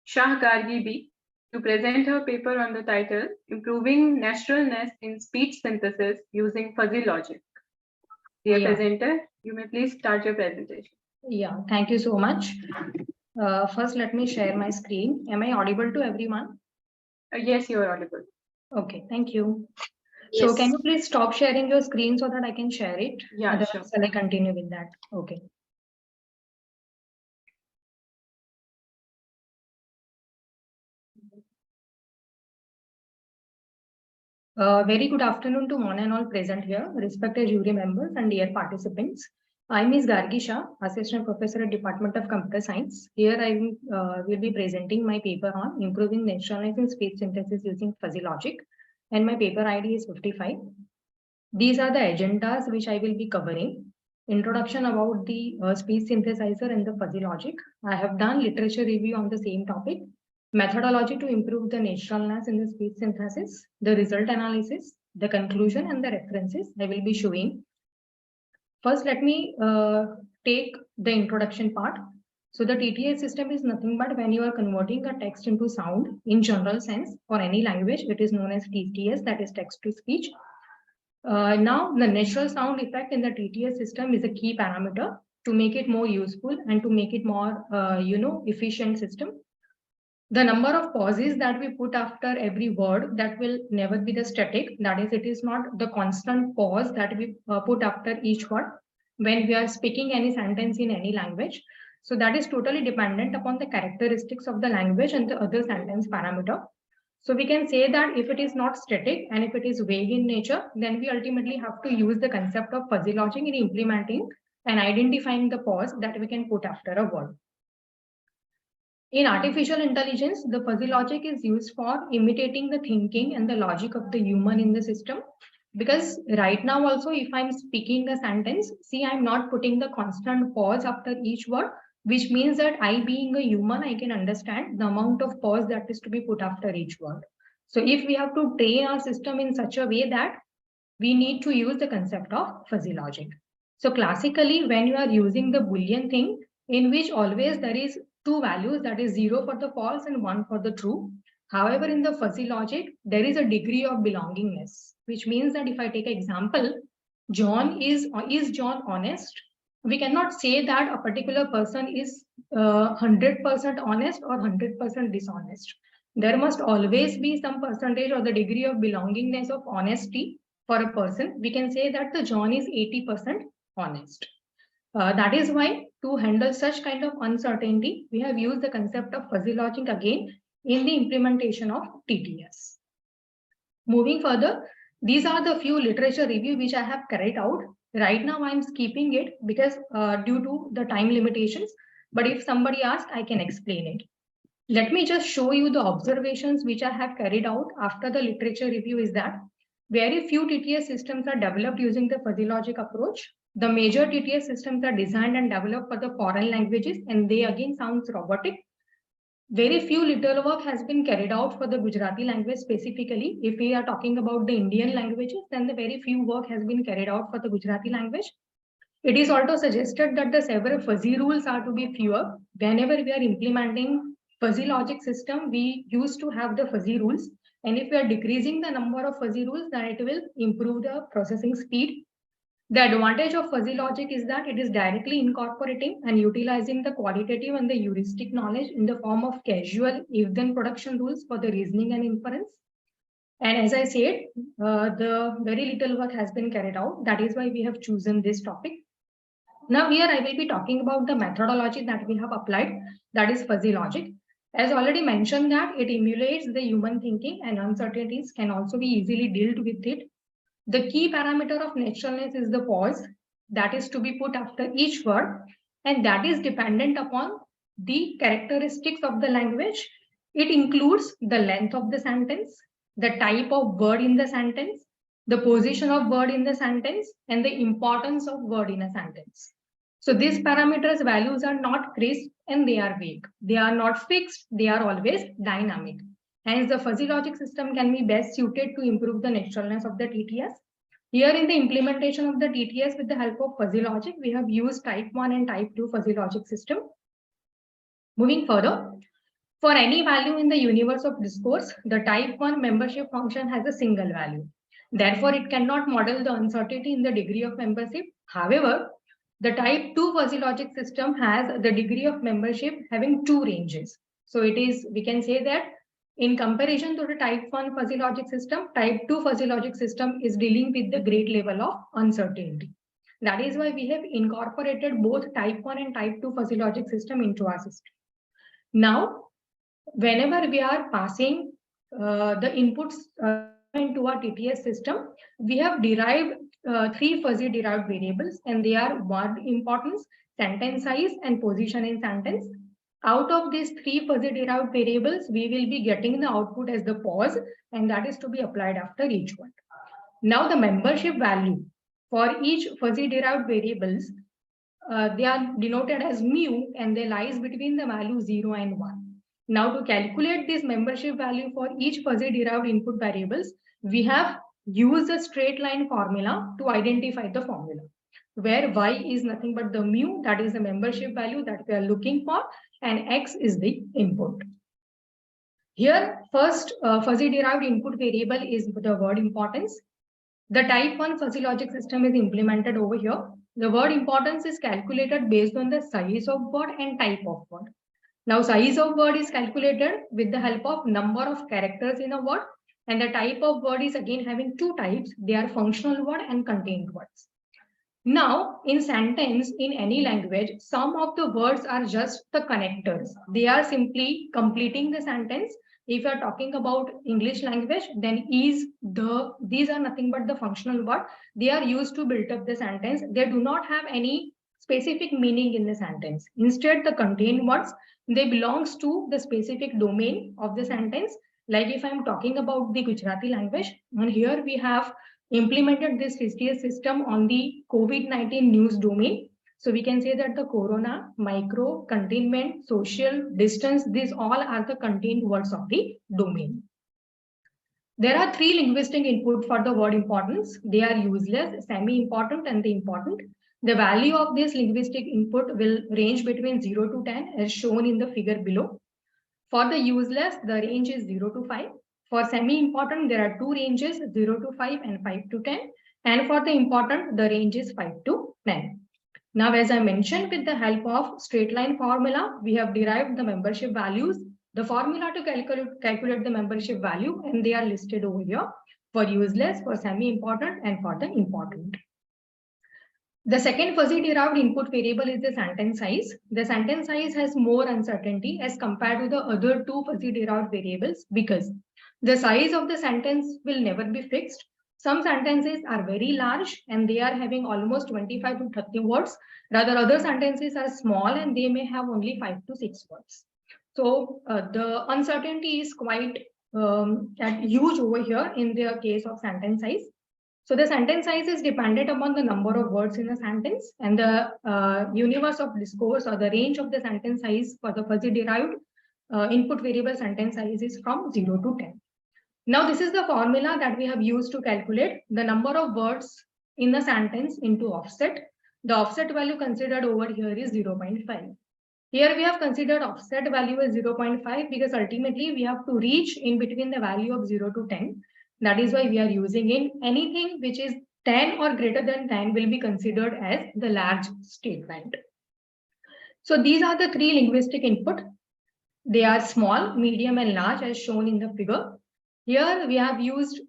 Speaker 1: Shah Gargi B, to present her paper on the title, Improving Naturalness in Speech Synthesis Using Fuzzy Logic. Dear presenter, you may please start your presentation.
Speaker 6: Yeah, thank you so much. First, let me share my screen. Am I audible to everyone?
Speaker 1: Yes, you are audible.
Speaker 6: Okay, thank you.
Speaker 2: Yes.
Speaker 6: So can you please stop sharing your screen so that I can share it?
Speaker 1: Yeah,
Speaker 6: otherwise,
Speaker 1: sure.
Speaker 6: Shall I continue with that? Okay. Very good afternoon to one and all present here, respected jury members and dear participants. I am Ms. Gargi Shah, Assistant Professor at Department of Computer Science. Here I will be presenting my paper on improving naturalizing speech synthesis using fuzzy logic, and my paper ID is 55. These are the agendas which I will be covering. introduction about the speech synthesizer and the fuzzy logic. I have done literature review on the same topic, methodology to improve the naturalness in the speech synthesis, the result analysis, the conclusion and the references I will be showing. First, let me take the introduction part. So the TTS system is nothing but when you are converting a text into sound in general sense for any language, it is known as TTS, that is text to speech. Now the natural sound effect in the TTS system is a key parameter to make it more useful and to make it more, efficient system. The number of pauses that we put after every word, that will never be the static. That is, it is not the constant pause that we put after each word when we are speaking any sentence in any language. So that is totally dependent upon the characteristics of the language and the other sentence parameter. So we can say that if it is not static and if it is vague in nature, then we ultimately have to use the concept of fuzzy logic in implementing and identifying the pause that we can put after a word. In artificial intelligence, the fuzzy logic is used for imitating the thinking and the logic of the human in the system. Because right now also, if I'm speaking the sentence, see, I'm not putting the constant pause after each word, which means that I, being a human, I can understand the amount of pause that is to be put after each word. So if we have to train our system in such a way that we need to use the concept of fuzzy logic. So classically, when you are using the Boolean thing, in which always there is two values, that is 0 for the false and 1 for the true. However, in the fuzzy logic, there is a degree of belongingness, which means that if I take an example, John is John honest? We cannot say that a particular person is 100% honest or 100% dishonest. There must always be some percentage or the degree of belongingness of honesty for a person. We can say that the John is 80% honest. That is why to handle such kind of uncertainty, we have used the concept of fuzzy logic again in the implementation of TTS. Moving further, these are the few literature review which I have carried out. Right now I'm skipping it because due to the time limitations, but if somebody asks, I can explain it. Let me just show you the observations which I have carried out after the literature review is that very few TTS systems are developed using the fuzzy logic approach. The major TTS systems are designed and developed for the foreign languages, and they again sounds robotic. Very few little work has been carried out for the Gujarati language specifically. If we are talking about the Indian languages, then the very few work has been carried out for the Gujarati language. It is also suggested that the several fuzzy rules are to be fewer. Whenever we are implementing fuzzy logic system, we used to have the fuzzy rules. And if we are decreasing the number of fuzzy rules, then it will improve the processing speed. The advantage of fuzzy logic is that it is directly incorporating and utilizing the qualitative and the heuristic knowledge in the form of casual if-then production rules for the reasoning and inference. And as I said, the very little work has been carried out. That is why we have chosen this topic. Now here I will be talking about the methodology that we have applied, that is fuzzy logic. As already mentioned that it emulates the human thinking and uncertainties can also be easily dealt with it. The key parameter of naturalness is the pause that is to be put after each word, and that is dependent upon the characteristics of the language. It includes the length of the sentence, the type of word in the sentence, the position of word in the sentence, and the importance of word in a sentence. So these parameters values are not crisp and they are vague. They are not fixed, they are always dynamic. Hence, the fuzzy logic system can be best suited to improve the naturalness of the TTS. Here in the implementation of the TTS with the help of fuzzy logic, we have used type 1 and type 2 fuzzy logic system. Moving further, for any value in the universe of discourse, the type 1 membership function has a single value. Therefore, it cannot model the uncertainty in the degree of membership. However, the type 2 fuzzy logic system has the degree of membership having two ranges. So it is, we can say that in comparison to the type 1 fuzzy logic system, type 2 fuzzy logic system is dealing with the great level of uncertainty. That is why we have incorporated both type 1 and type 2 fuzzy logic system into our system. Now, whenever we are passing the inputs into our TTS system, we have derived three fuzzy derived variables, and they are word importance, sentence size, and position in sentence. Out of these three fuzzy derived variables, we will be getting the output as the pause, and that is to be applied after each one. Now the membership value for each fuzzy derived variables they are denoted as mu, and they lies between the value 0 and 1. Now to calculate this membership value for each fuzzy derived input variables, we have used a straight line formula to identify the formula, where y is nothing but the mu, that is the membership value that we are looking for, and x is the input. Here, first fuzzy derived input variable is the word importance. The type 1 fuzzy logic system is implemented over here. The word importance is calculated based on the size of word and type of word. Now, size of word is calculated with the help of number of characters in a word, and the type of word is again having two types. They are functional word and contained words. Now, in sentence, in any language, some of the words are just the connectors. They are simply completing the sentence. If you are talking about English language, then these are nothing but the functional word. They are used to build up the sentence. They do not have any specific meaning in the sentence. Instead, the contained words, they belongs to the specific domain of the sentence. Like if I'm talking about the Gujarati language, and here we have implemented this CTS system on the COVID-19 news domain. So we can say that the corona, micro, containment, social, distance, these all are the contained words of the domain. There are three linguistic input for the word importance. They are useless, semi-important, and the important. The value of this linguistic input will range between 0 to 10 as shown in the figure below. For the useless, the range is 0 to 5. For semi-important, there are two ranges, 0 to 5 and 5 to 10. And for the important, the range is 5 to 10. Now, as I mentioned, with the help of straight line formula, we have derived the membership values, the formula to calculate the membership value, and they are listed over here for useless, for semi-important, and for the important. The second fuzzy derived input variable is the sentence size. The sentence size has more uncertainty as compared to the other two fuzzy derived variables because the size of the sentence will never be fixed. Some sentences are very large and they are having almost 25 to 30 words. Rather, other sentences are small and they may have only 5 to 6 words. So the uncertainty is quite huge over here in the case of sentence size. So the sentence size is dependent upon the number of words in a sentence, and the universe of discourse or the range of the sentence size for the fuzzy derived input variable sentence size is from 0 to 10. Now, this is the formula that we have used to calculate the number of words in the sentence into offset. The offset value considered over here is 0.5. Here we have considered offset value as 0.5 because ultimately we have to reach in between the value of 0 to 10. That is why we are using in anything which is 10 or greater than 10 will be considered as the large statement. So these are the three linguistic input. They are small, medium, and large as shown in the figure. Here we have used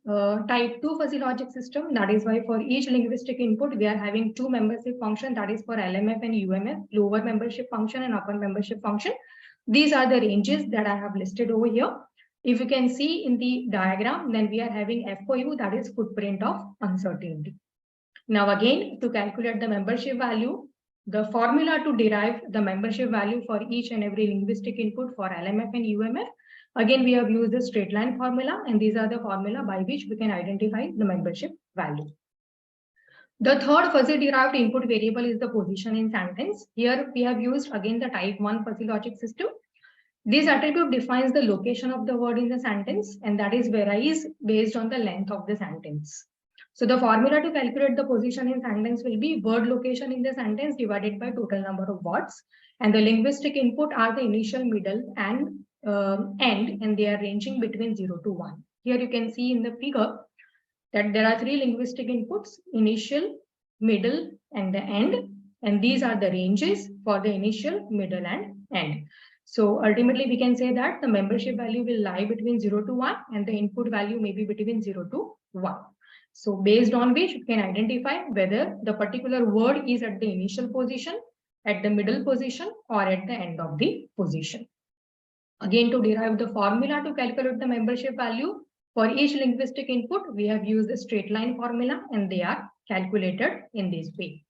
Speaker 6: type 2 fuzzy logic system. That is why for each linguistic input, we are having two membership function, that is for LMF and UMF, lower membership function and upper membership function. These are the ranges that I have listed over here. If you can see in the diagram, then we are having FOU, that is footprint of uncertainty. Now again, to calculate the membership value, the formula to derive the membership value for each and every linguistic input for LMF and UMF, again, we have used the straight line formula, and these are the formula by which we can identify the membership value. The third fuzzy derived input variable is the position in sentence. Here we have used again the type 1 fuzzy logic system. This attribute defines the location of the word in the sentence, and that is varies based on the length of the sentence. So the formula to calculate the position in sentence will be word location in the sentence divided by total number of words, and the linguistic input are the initial, middle, and end, and they are ranging between 0 to 1. Here you can see in the figure that there are three linguistic inputs: initial, middle, and the end, and these are the ranges for the initial, middle, and end. So ultimately, we can say that the membership value will lie between 0 to 1 and the input value may be between 0 to 1. So based on which you can identify whether the particular word is at the initial position, at the middle position, or at the end of the position. Again, to derive the formula to calculate the membership value for each linguistic input, we have used the straight line formula and they are calculated in this way.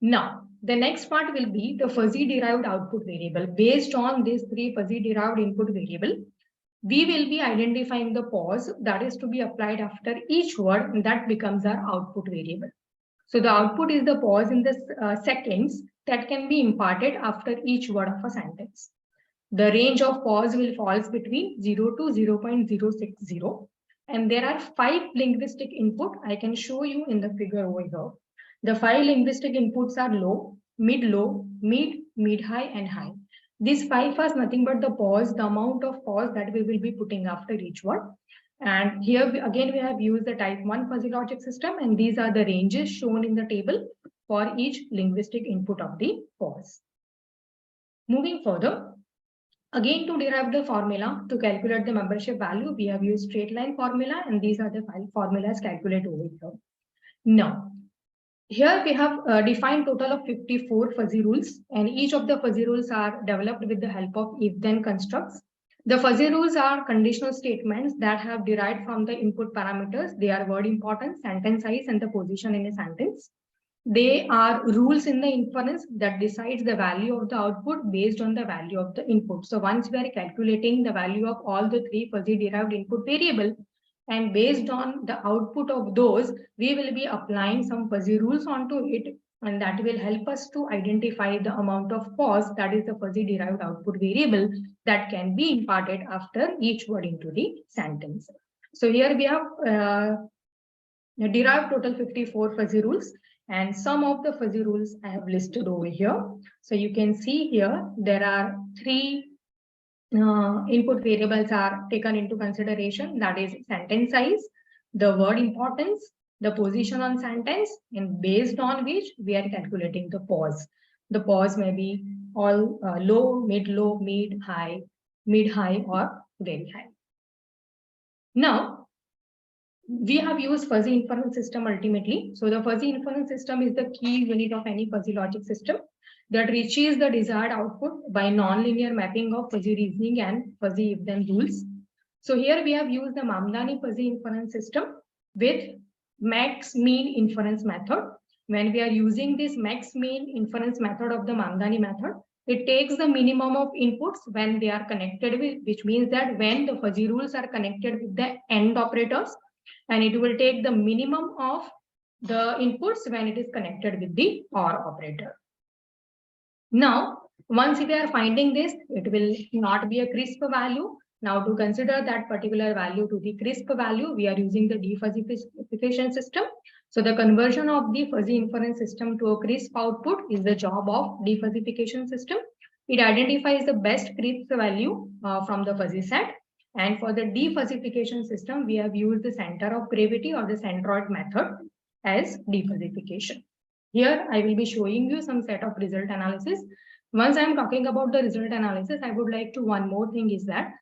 Speaker 6: Now, the next part will be the fuzzy derived output variable. Based on these three fuzzy derived input variable, we will be identifying the pause that is to be applied after each word, and that becomes our output variable. So the output is the pause in the seconds that can be imparted after each word of a sentence. The range of pause will falls between 0 to 0.060. And there are 5 linguistic input. I can show you in the figure over here. The 5 linguistic inputs are low, mid-low, mid-high, and high. These 5 are nothing but the pause, the amount of pause that we will be putting after each word. And here again we have used the type 1 fuzzy logic system, and these are the ranges shown in the table for each linguistic input of the pause. Moving further, again, to derive the formula to calculate the membership value, we have used straight line formula, and these are the 5 formulas calculated over here. Now, here we have defined total of 54 fuzzy rules, and each of the fuzzy rules are developed with the help of if-then constructs. The fuzzy rules are conditional statements that have derived from the input parameters. They are word importance, sentence size, and the position in a sentence. They are rules in the inference that decides the value of the output based on the value of the input. So once we are calculating the value of all the 3 fuzzy derived input variable, and based on the output of those, we will be applying some fuzzy rules onto it, and that will help us to identify the amount of pause, that is the fuzzy derived output variable, that can be imparted after each word into the sentence. So here we have derived total 54 fuzzy rules, and some of the fuzzy rules I have listed over here. So you can see here there are 3 input variables are taken into consideration, that is sentence size, the word importance, the position on sentence, and based on which we are calculating the pause. The pause may be all low, mid-high, or very high. Now, we have used fuzzy inference system ultimately. So the fuzzy inference system is the key unit of any fuzzy logic system that reaches the desired output by nonlinear mapping of fuzzy reasoning and fuzzy if-then rules. So here we have used the Mamdani fuzzy inference system with max-mean inference method. When we are using this max-mean inference method of the Mamdani method, it takes the minimum of inputs when they are connected with, which means that when the fuzzy rules are connected with the AND operators, and it will take the minimum of the inputs when it is connected with the OR operator. Now, once we are finding this, it will not be a crisp value. Now, to consider that particular value to the crisp value, we are using the defuzzification system. So the conversion of the fuzzy inference system to a crisp output is the job of defuzzification system. It identifies the best crisp value from the fuzzy set. And for the defuzzification system, we have used the center of gravity or the centroid method as defuzzification. Here, I will be showing you some set of result analysis. Once I am talking about the result analysis, I would like to one more thing is that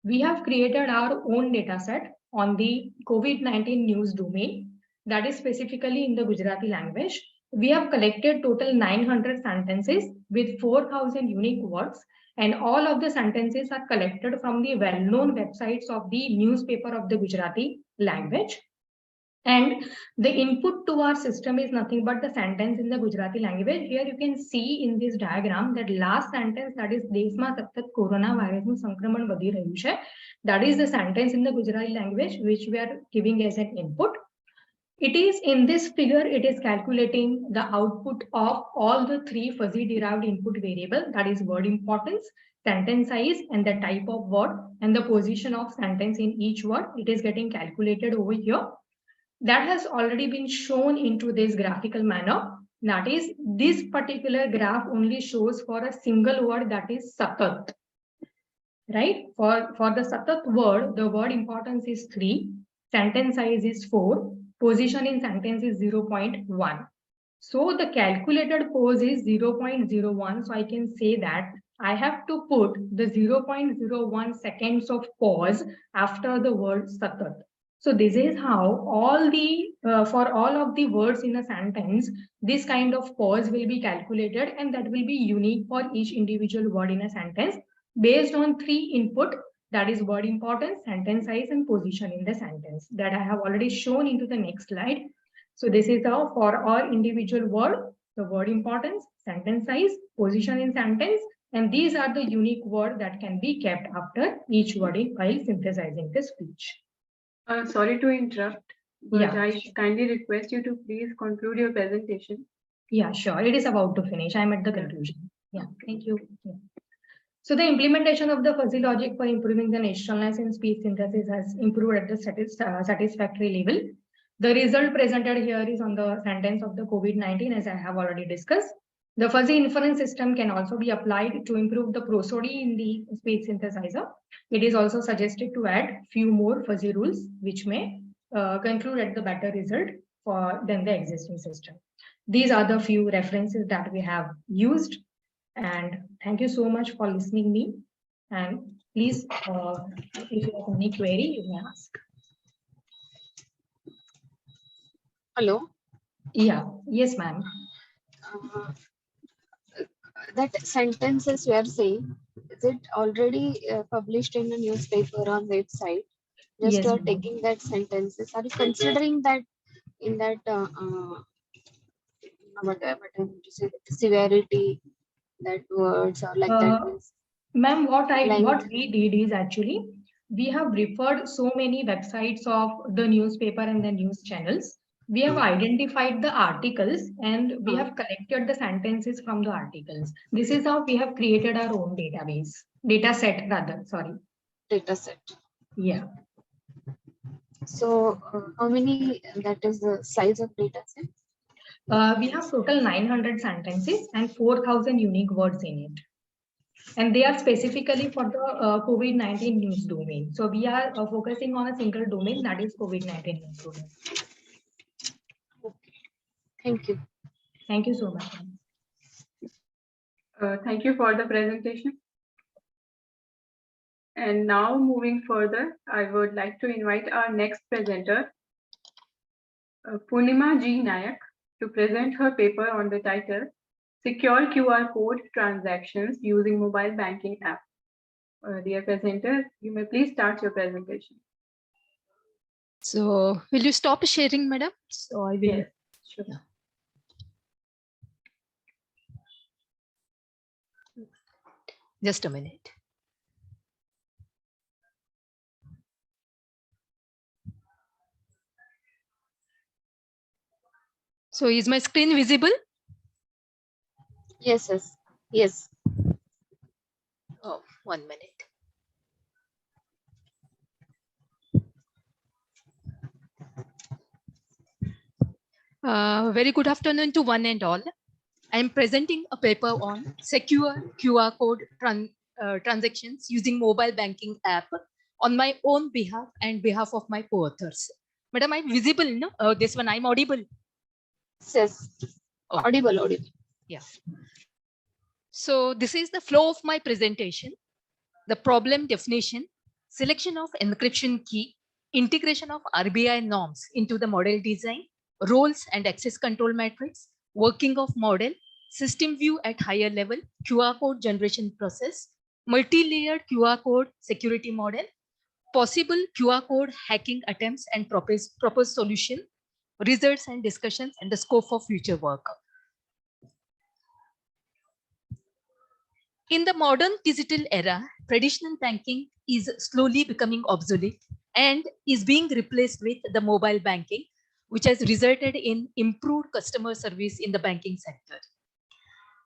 Speaker 6: we have created our own data set on the COVID-19 news domain, that is specifically in the Gujarati language. We have collected total 900 sentences with 4,000 unique words, and all of the sentences are collected from the well-known websites of the newspaper of the Gujarati language. And the input to our system is nothing but the sentence in the Gujarati language. Here you can see in this diagram that last sentence, that is Desma Sattat coronavirus nu sankraman vadi rahyun chhe. That is the sentence in the Gujarati language which we are giving as an input. It is in this figure, it is calculating the output of all the 3 fuzzy derived input variable, that is word importance, sentence size, and the type of word, and the position of sentence in each word. It is getting calculated over here. That has already been shown into this graphical manner. That is, this particular graph only shows for a single word, that is satat. Right? For the satat word, the word importance is 3, sentence size is 4, position in sentence is 0.1. So the calculated pause is 0.01. So I can say that I have to put the 0.01 seconds of pause after the word satat. So this is how all the for all of the words in a sentence, this kind of pause will be calculated, and that will be unique for each individual word in a sentence based on 3 input, that is word importance, sentence size, and position in the sentence, that I have already shown into the next slide. So this is how for all individual word, the word importance, sentence size, position in sentence, and these are the unique word that can be kept after each word while synthesizing the speech.
Speaker 1: Sorry to interrupt. but
Speaker 6: Yeah.
Speaker 1: I kindly request you to please conclude your presentation.
Speaker 6: Yeah, sure. It is about to finish. I'm at the
Speaker 1: Yeah.
Speaker 6: conclusion. Yeah, thank you. Yeah. So the implementation of the fuzzy logic for improving the naturalness in speech synthesis has improved at the satisfactory level. The result presented here is on the sentence of the COVID-19, as I have already discussed. The fuzzy inference system can also be applied to improve the prosody in the speech synthesizer. It is also suggested to add few more fuzzy rules, which may conclude at the better result than the existing system. These are the few references that we have used. And thank you so much for listening me. And please, if you have any query, you may ask.
Speaker 2: Hello.
Speaker 6: Yeah. Yes, ma'am.
Speaker 2: Uh, that sentences you are saying, is it already published in a newspaper or website? Just
Speaker 6: Yes,
Speaker 2: you are
Speaker 6: ma'am.
Speaker 2: taking that sentences. Are you considering that in that what I meant to say, severity, that words or like that means
Speaker 6: Ma'am, what
Speaker 2: length?
Speaker 6: we did is actually we have referred so many websites of the newspaper and the news channels. We have identified the articles and we have collected the sentences from the articles. This is how we have created our own database, data set rather, sorry.
Speaker 2: Data set.
Speaker 6: Yeah.
Speaker 2: So how many, that is the size of data set?
Speaker 6: We have total 900 sentences and 4,000 unique words in it. And they are specifically for the COVID-19 news domain. So we are focusing on a single domain, that is COVID-19 news domain.
Speaker 2: Okay. Thank you.
Speaker 6: Thank you so much.
Speaker 1: Thank you for the presentation. And now moving further, I would like to invite our next presenter, Purnima G. Nayak, to present her paper on the title, Secure QR Code Transactions Using Mobile Banking App. Dear presenter, you may please start your presentation.
Speaker 8: So will you stop sharing, madam? So I will.
Speaker 1: Yes, sure.
Speaker 8: Yeah. Just a minute. So is my screen visible?
Speaker 2: Yes, yes, yes.
Speaker 8: Oh, 1 minute. Very good afternoon to one and all. I am presenting a paper on secure QR code transactions using mobile banking app on my own behalf and behalf of my co-authors. Madam, I'm visible, no? This one, I'm audible.
Speaker 2: Yes.
Speaker 8: Oh.
Speaker 2: Audible, audible.
Speaker 8: Yeah. So this is the flow of my presentation. The problem definition, selection of encryption key, integration of RBI norms into the model design, roles and access control matrix, working of model, system view at higher level, QR code generation process, multi-layered QR code security model, possible QR code hacking attempts and proposed solution, results and discussions, and the scope for future work. In the modern digital era, traditional banking is slowly becoming obsolete and is being replaced with the mobile banking, which has resulted in improved customer service in the banking sector.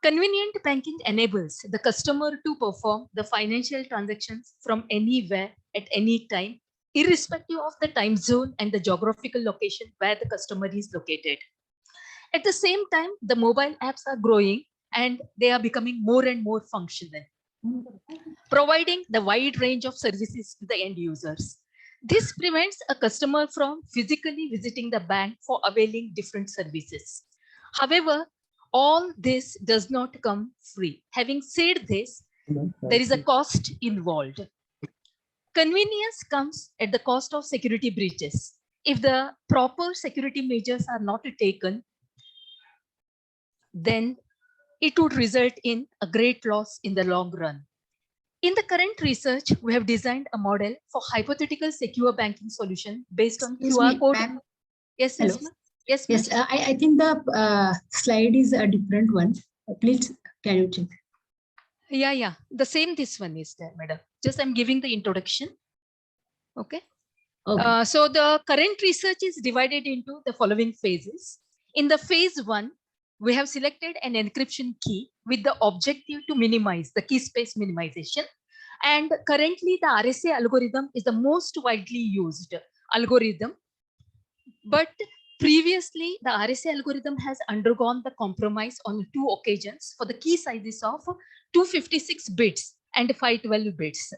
Speaker 8: Convenient banking enables the customer to perform the financial transactions from anywhere at any time, irrespective of the time zone and the geographical location where the customer is located. At the same time, the mobile apps are growing and they are becoming more and more functional, providing the wide range of services to the end users. This prevents a customer from physically visiting the bank for availing different services. However, all this does not come free. Having said this, there is a cost involved. Convenience comes at the cost of security breaches. If the proper security measures are not taken, then it would result in a great loss in the long run. In the current research, we have designed a model for hypothetical secure banking solution based on QR code. Yes,
Speaker 9: Hello.
Speaker 8: yes, ma'am. Yes,
Speaker 9: Yes, I think the slide is a different one. Please, can you check?
Speaker 8: Yeah. The same this one is there, madam. Just I'm giving the introduction. Okay.
Speaker 9: Okay.
Speaker 8: So the current research is divided into the following phases. In the phase 1, we have selected an encryption key with the objective to minimize the key space minimization. And currently the RSA algorithm is the most widely used algorithm. But previously the RSA algorithm has undergone the compromise on 2 occasions for the key sizes of 256 bits and 512 bits.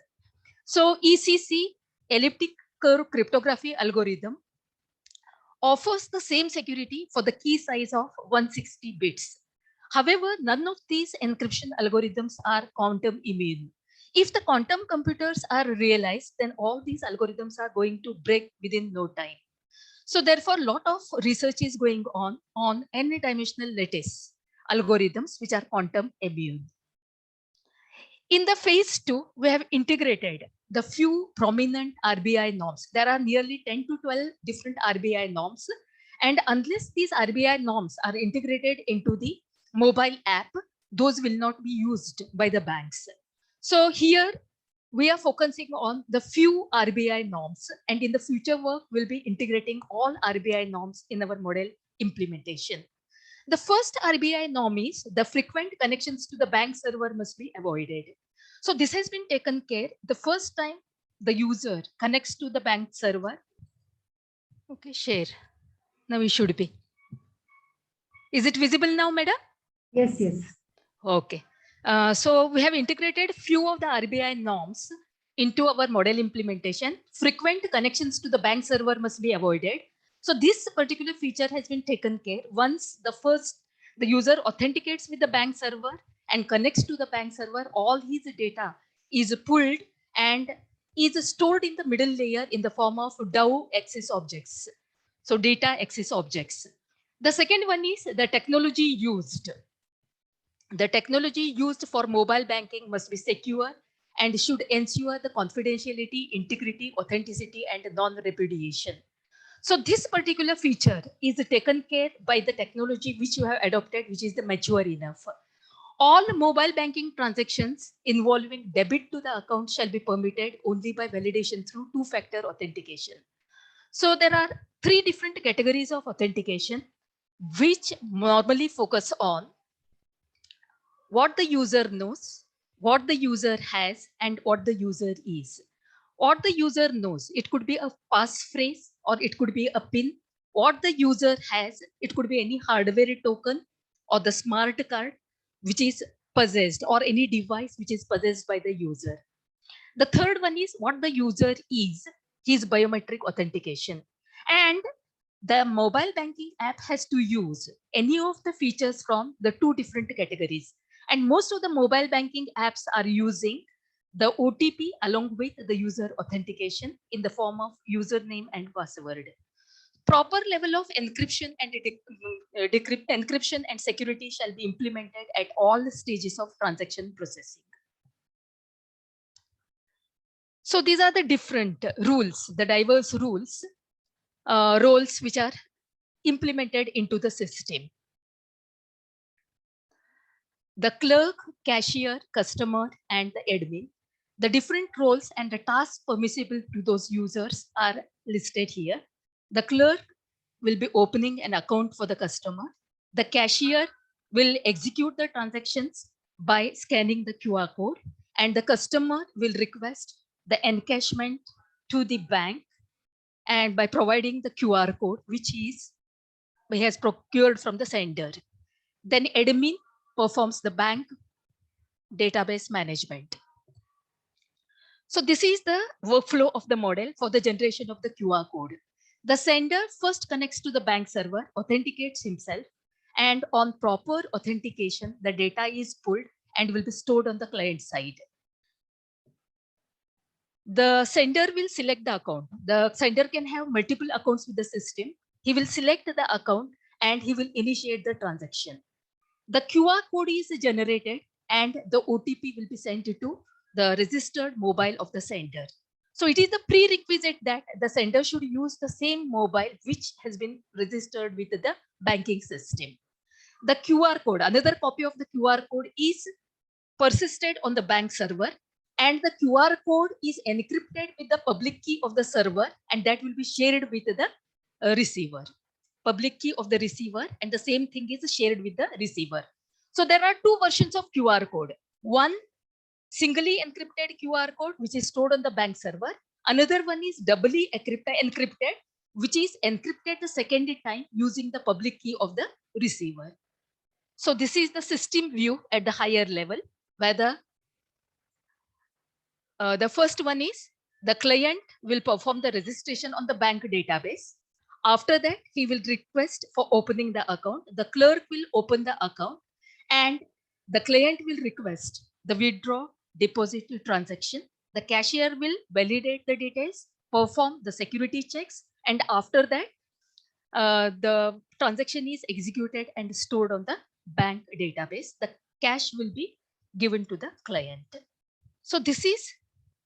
Speaker 8: So ECC, elliptic curve cryptography algorithm, offers the same security for the key size of 160 bits. However, none of these encryption algorithms are quantum immune. If the quantum computers are realized, then all these algorithms are going to break within no time. So therefore, a lot of research is going on n-dimensional lattice algorithms, which are quantum immune. In the phase 2, we have integrated the few prominent RBI norms. There are nearly 10 to 12 different RBI norms. And unless these RBI norms are integrated into the mobile app, those will not be used by the banks. So here we are focusing on the few RBI norms, and in the future work, we'll be integrating all RBI norms in our model implementation. The first RBI norm is the frequent connections to the bank server must be avoided. So this has been taken care the first time the user connects to the bank server. Okay, share. Now we should be. Is it visible now, madam?
Speaker 9: Yes, yes.
Speaker 8: Okay. So we have integrated few of the RBI norms into our model implementation. Frequent connections to the bank server must be avoided. So this particular feature has been taken care once the user authenticates with the bank server and connects to the bank server, all his data is pulled and is stored in the middle layer in the form of DAO access objects. So data access objects. The second one is the technology used. The technology used for mobile banking must be secure and should ensure the confidentiality, integrity, authenticity, and non-repudiation. So this particular feature is taken care by the technology which you have adopted, which is the mature enough. All mobile banking transactions involving debit to the account shall be permitted only by validation through two-factor authentication. So there are 3 different categories of authentication, which normally focus on what the user knows, what the user has, and what the user is. What the user knows, it could be a passphrase or it could be a PIN. What the user has, it could be any hardware token or the smart card which is possessed, or any device which is possessed by the user. The third one is what the user is, his biometric authentication. And the mobile banking app has to use any of the features from the 2 different categories. And most of the mobile banking apps are using the OTP along with the user authentication in the form of username and password. Proper level of encryption and encryption and security shall be implemented at all stages of transaction processing. So these are the different rules, the diverse rules, roles which are implemented into the system. The clerk, cashier, customer, and the admin. The different roles and the tasks permissible to those users are listed here. The clerk will be opening an account for the customer. The cashier will execute the transactions by scanning the QR code, and the customer will request the encashment to the bank and by providing the QR code, which he has procured from the sender. Then admin performs the bank database management. So this is the workflow of the model for the generation of the QR code. The sender first connects to the bank server, authenticates himself, and on proper authentication, the data is pulled and will be stored on the client side. The sender will select the account. The sender can have multiple accounts with the system. He will select the account and he will initiate the transaction. The QR code is generated and the OTP will be sent to the registered mobile of the sender. So it is the prerequisite that the sender should use the same mobile which has been registered with the banking system. The QR code, another copy of the QR code is persisted on the bank server, and the QR code is encrypted with the public key of the server, and that will be shared with the receiver. Public key of the receiver, and the same thing is shared with the receiver. So there are two versions of QR code. One singly encrypted QR code, which is stored on the bank server. Another one is doubly encrypted, which is encrypted the second time using the public key of the receiver. So this is the system view at the higher level, where the first one is the client will perform the registration on the bank database. After that, he will request for opening the account. The clerk will open the account, and the client will request the withdraw, deposit transaction. The cashier will validate the details, perform the security checks, and after that, the transaction is executed and stored on the bank database. The cash will be given to the client. So this is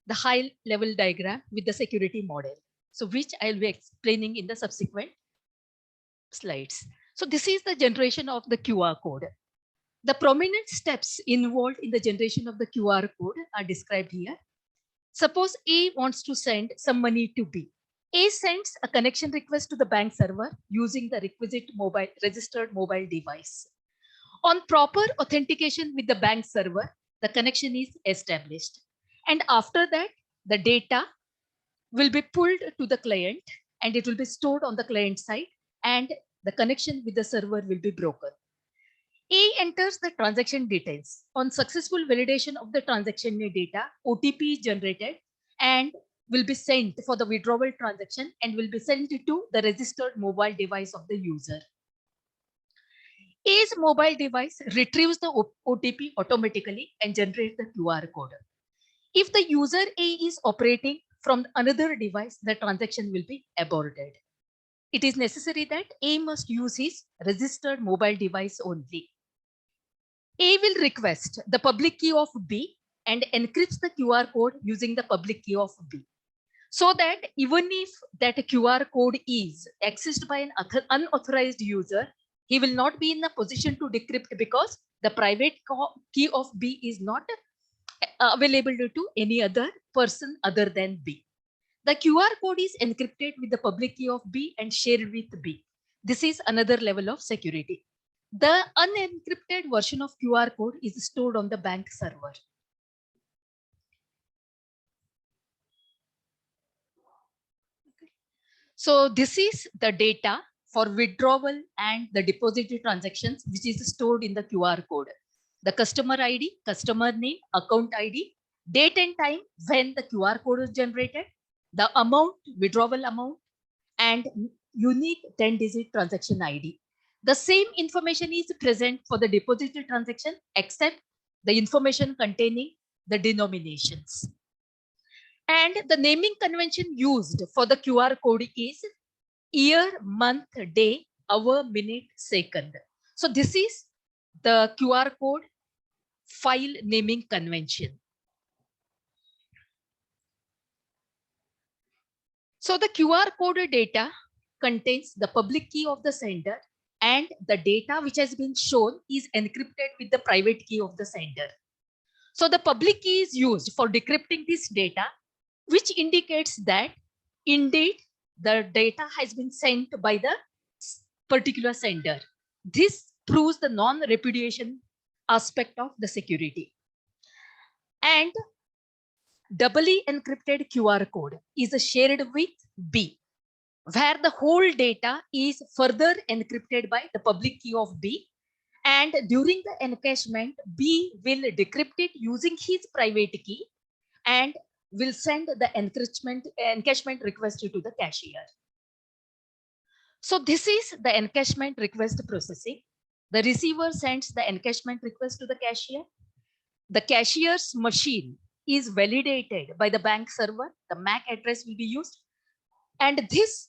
Speaker 8: the high level diagram with the security model, so which I'll be explaining in the subsequent slides. So this is the generation of the QR code. The prominent steps involved in the generation of the QR code are described here. Suppose A wants to send some money to B. A sends a connection request to the bank server using the requisite registered mobile device. On proper authentication with the bank server, the connection is established. And after that, the data will be pulled to the client, and it will be stored on the client side, and the connection with the server will be broken. A enters the transaction details. On successful validation of the transaction data, OTP is generated and will be sent for the withdrawal transaction and will be sent to the registered mobile device of the user. A's mobile device retrieves the OTP automatically and generates the QR code. If the user A is operating from another device, the transaction will be aborted. It is necessary that A must use his registered mobile device only. A will request the public key of B and encrypts the QR code using the public key of B, so that even if that QR code is accessed by an unauthorized user, he will not be in a position to decrypt because the private key of B is not available to any other person other than B. The QR code is encrypted with the public key of B and shared with B. This is another level of security. The unencrypted version of QR code is stored on the bank server. So this is the data for withdrawal and the depository transactions, which is stored in the QR code. The customer ID, customer name, account ID, date and time when the QR code is generated, the amount, withdrawal amount, and unique 10-digit transaction ID. The same information is present for the depository transaction, except the information containing the denominations. And the naming convention used for the QR code is year, month, day, hour, minute, second. So this is the QR code file naming convention. So the QR code data contains the public key of the sender, and the data which has been shown is encrypted with the private key of the sender. So the public key is used for decrypting this data, which indicates that indeed the data has been sent by the particular sender. This proves the non-repudiation aspect of the security. And doubly encrypted QR code is shared with B, where the whole data is further encrypted by the public key of B. And during the encashment, B will decrypt it using his private key and will send the encashment request to the cashier. So this is the encashment request processing. The receiver sends the encashment request to the cashier. The cashier's machine is validated by the bank server. The MAC address will be used. And this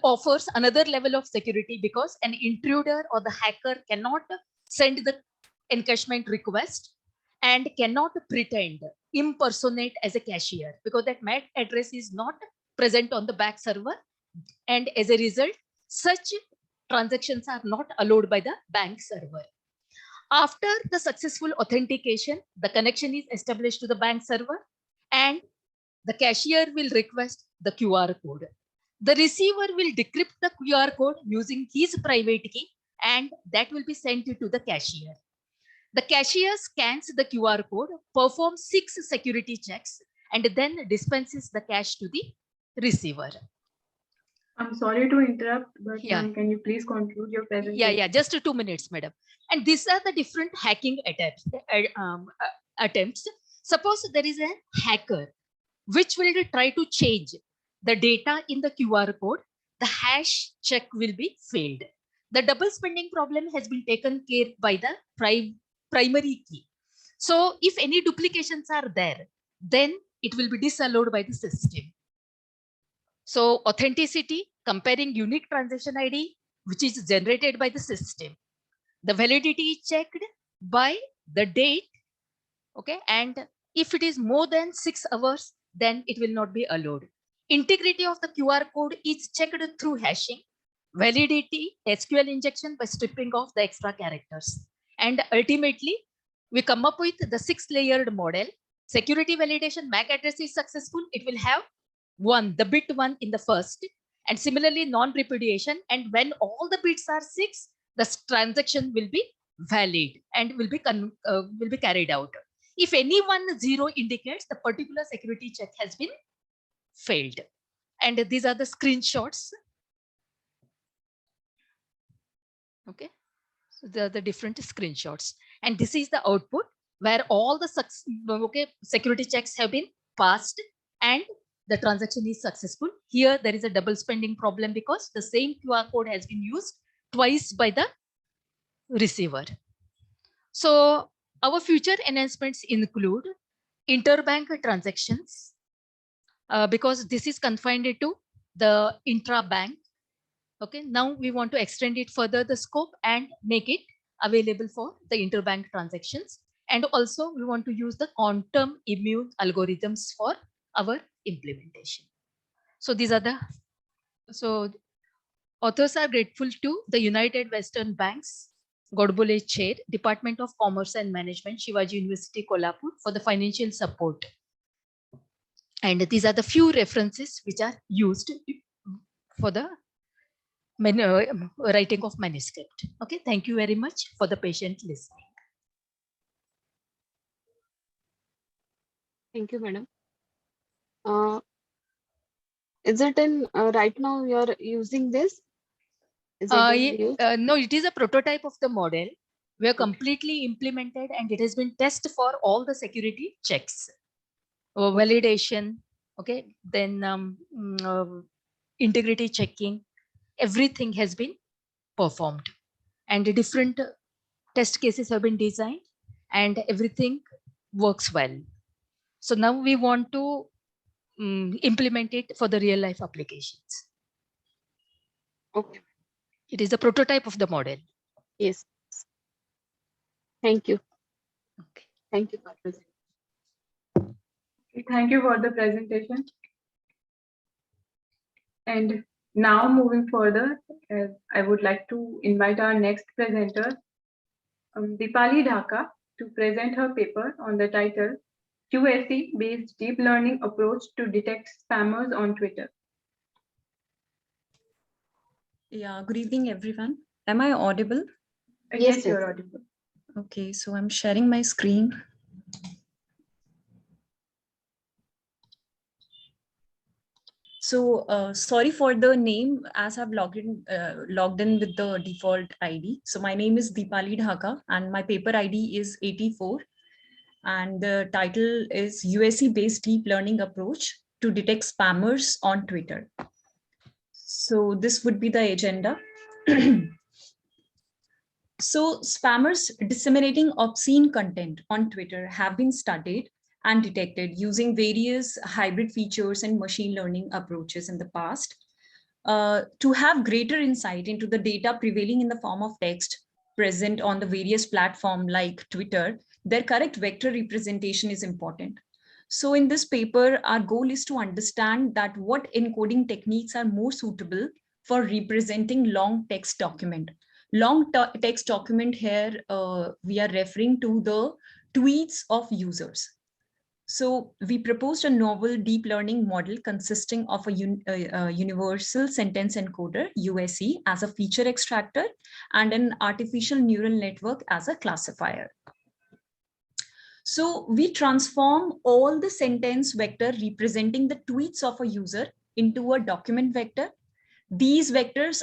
Speaker 8: offers another level of security because an intruder or the hacker cannot send the encashment request and cannot pretend, impersonate as a cashier, because that MAC address is not present on the back server. And as a result, such transactions are not allowed by the bank server. After the successful authentication, the connection is established to the bank server. and the cashier will request the QR code. The receiver will decrypt the QR code using his private key, and that will be sent to the cashier. The cashier scans the QR code, performs 6 security checks, and then dispenses the cash to the receiver.
Speaker 1: I'm sorry to interrupt, but
Speaker 8: Yeah.
Speaker 1: ma'am, can you please conclude your presentation?
Speaker 8: Yeah, just 2 minutes, madam. And these are the different hacking attempts. Suppose there is a hacker which will try to change the data in the QR code, the hash check will be failed. The double spending problem has been taken care by the primary key. So if any duplications are there, then it will be disallowed by the system. So authenticity, comparing unique transaction ID, which is generated by the system. The validity is checked by the date, okay? And if it is more than 6 hours, then it will not be allowed. Integrity of the QR code is checked through hashing. Validity, SQL injection by stripping off the extra characters. And ultimately, we come up with the 6-layered model. Security validation, MAC address is successful. It will have the bit 1 in the first, and similarly non-repudiation. And when all the bits are 6, the transaction will be valid and will be carried out. If any 0 indicates the particular security check has been failed. And these are the screenshots. Okay, so they are the different screenshots, and this is the output where all the security checks have been passed and the transaction is successful. Here there is a double spending problem because the same QR code has been used twice by the receiver. So our future enhancements include interbank transactions, because this is confined to the intra-bank. Okay, now we want to extend it further the scope and make it available for the interbank transactions. And also we want to use the quantum immune algorithms for our implementation. So these are authors are grateful to the United Western Bank's Godbole Chair, Department of Commerce and Management, Shivaji University, Kolhapur, for the financial support. And these are the few references which are used for the writing of manuscript. Okay, thank you very much for the patient listening.
Speaker 2: Thank you, madam. Is it in right now you're using this? Is it
Speaker 8: no, it is a prototype of the model. We are completely implemented and it has been tested for all the security checks, validation, okay, then integrity checking, everything has been performed and different test cases have been designed and everything works well. So now we want to implement it for the real life applications.
Speaker 2: Okay.
Speaker 8: It is a prototype of the model.
Speaker 2: Yes. Thank you.
Speaker 8: Okay.
Speaker 2: Thank you for presenting.
Speaker 1: Thank you for the presentation. And now moving further, I would like to invite our next presenter, Deepali Dhaka, to present her paper on the title QSE-based deep learning approach to detect spammers on Twitter.
Speaker 10: Yeah, good evening, everyone. Am I audible?
Speaker 1: Yes, you're audible.
Speaker 10: Okay, so I'm sharing my screen. So sorry for the name, as I've logged in with the default ID. So my name is Deepali Dhaka and my paper ID is 84. And the title is USE-based deep learning approach to detect spammers on Twitter. So this would be the agenda. So spammers disseminating obscene content on Twitter have been studied and detected using various hybrid features and machine learning approaches in the past. To have greater insight into the data prevailing in the form of text present on the various platforms like Twitter, their correct vector representation is important. So in this paper, our goal is to understand that what encoding techniques are more suitable for representing long text document. Long text document here, we are referring to the tweets of users. So we proposed a novel deep learning model consisting of a universal sentence encoder, USE, as a feature extractor and an artificial neural network as a classifier. So we transform all the sentence vector representing the tweets of a user into a document vector. These vectors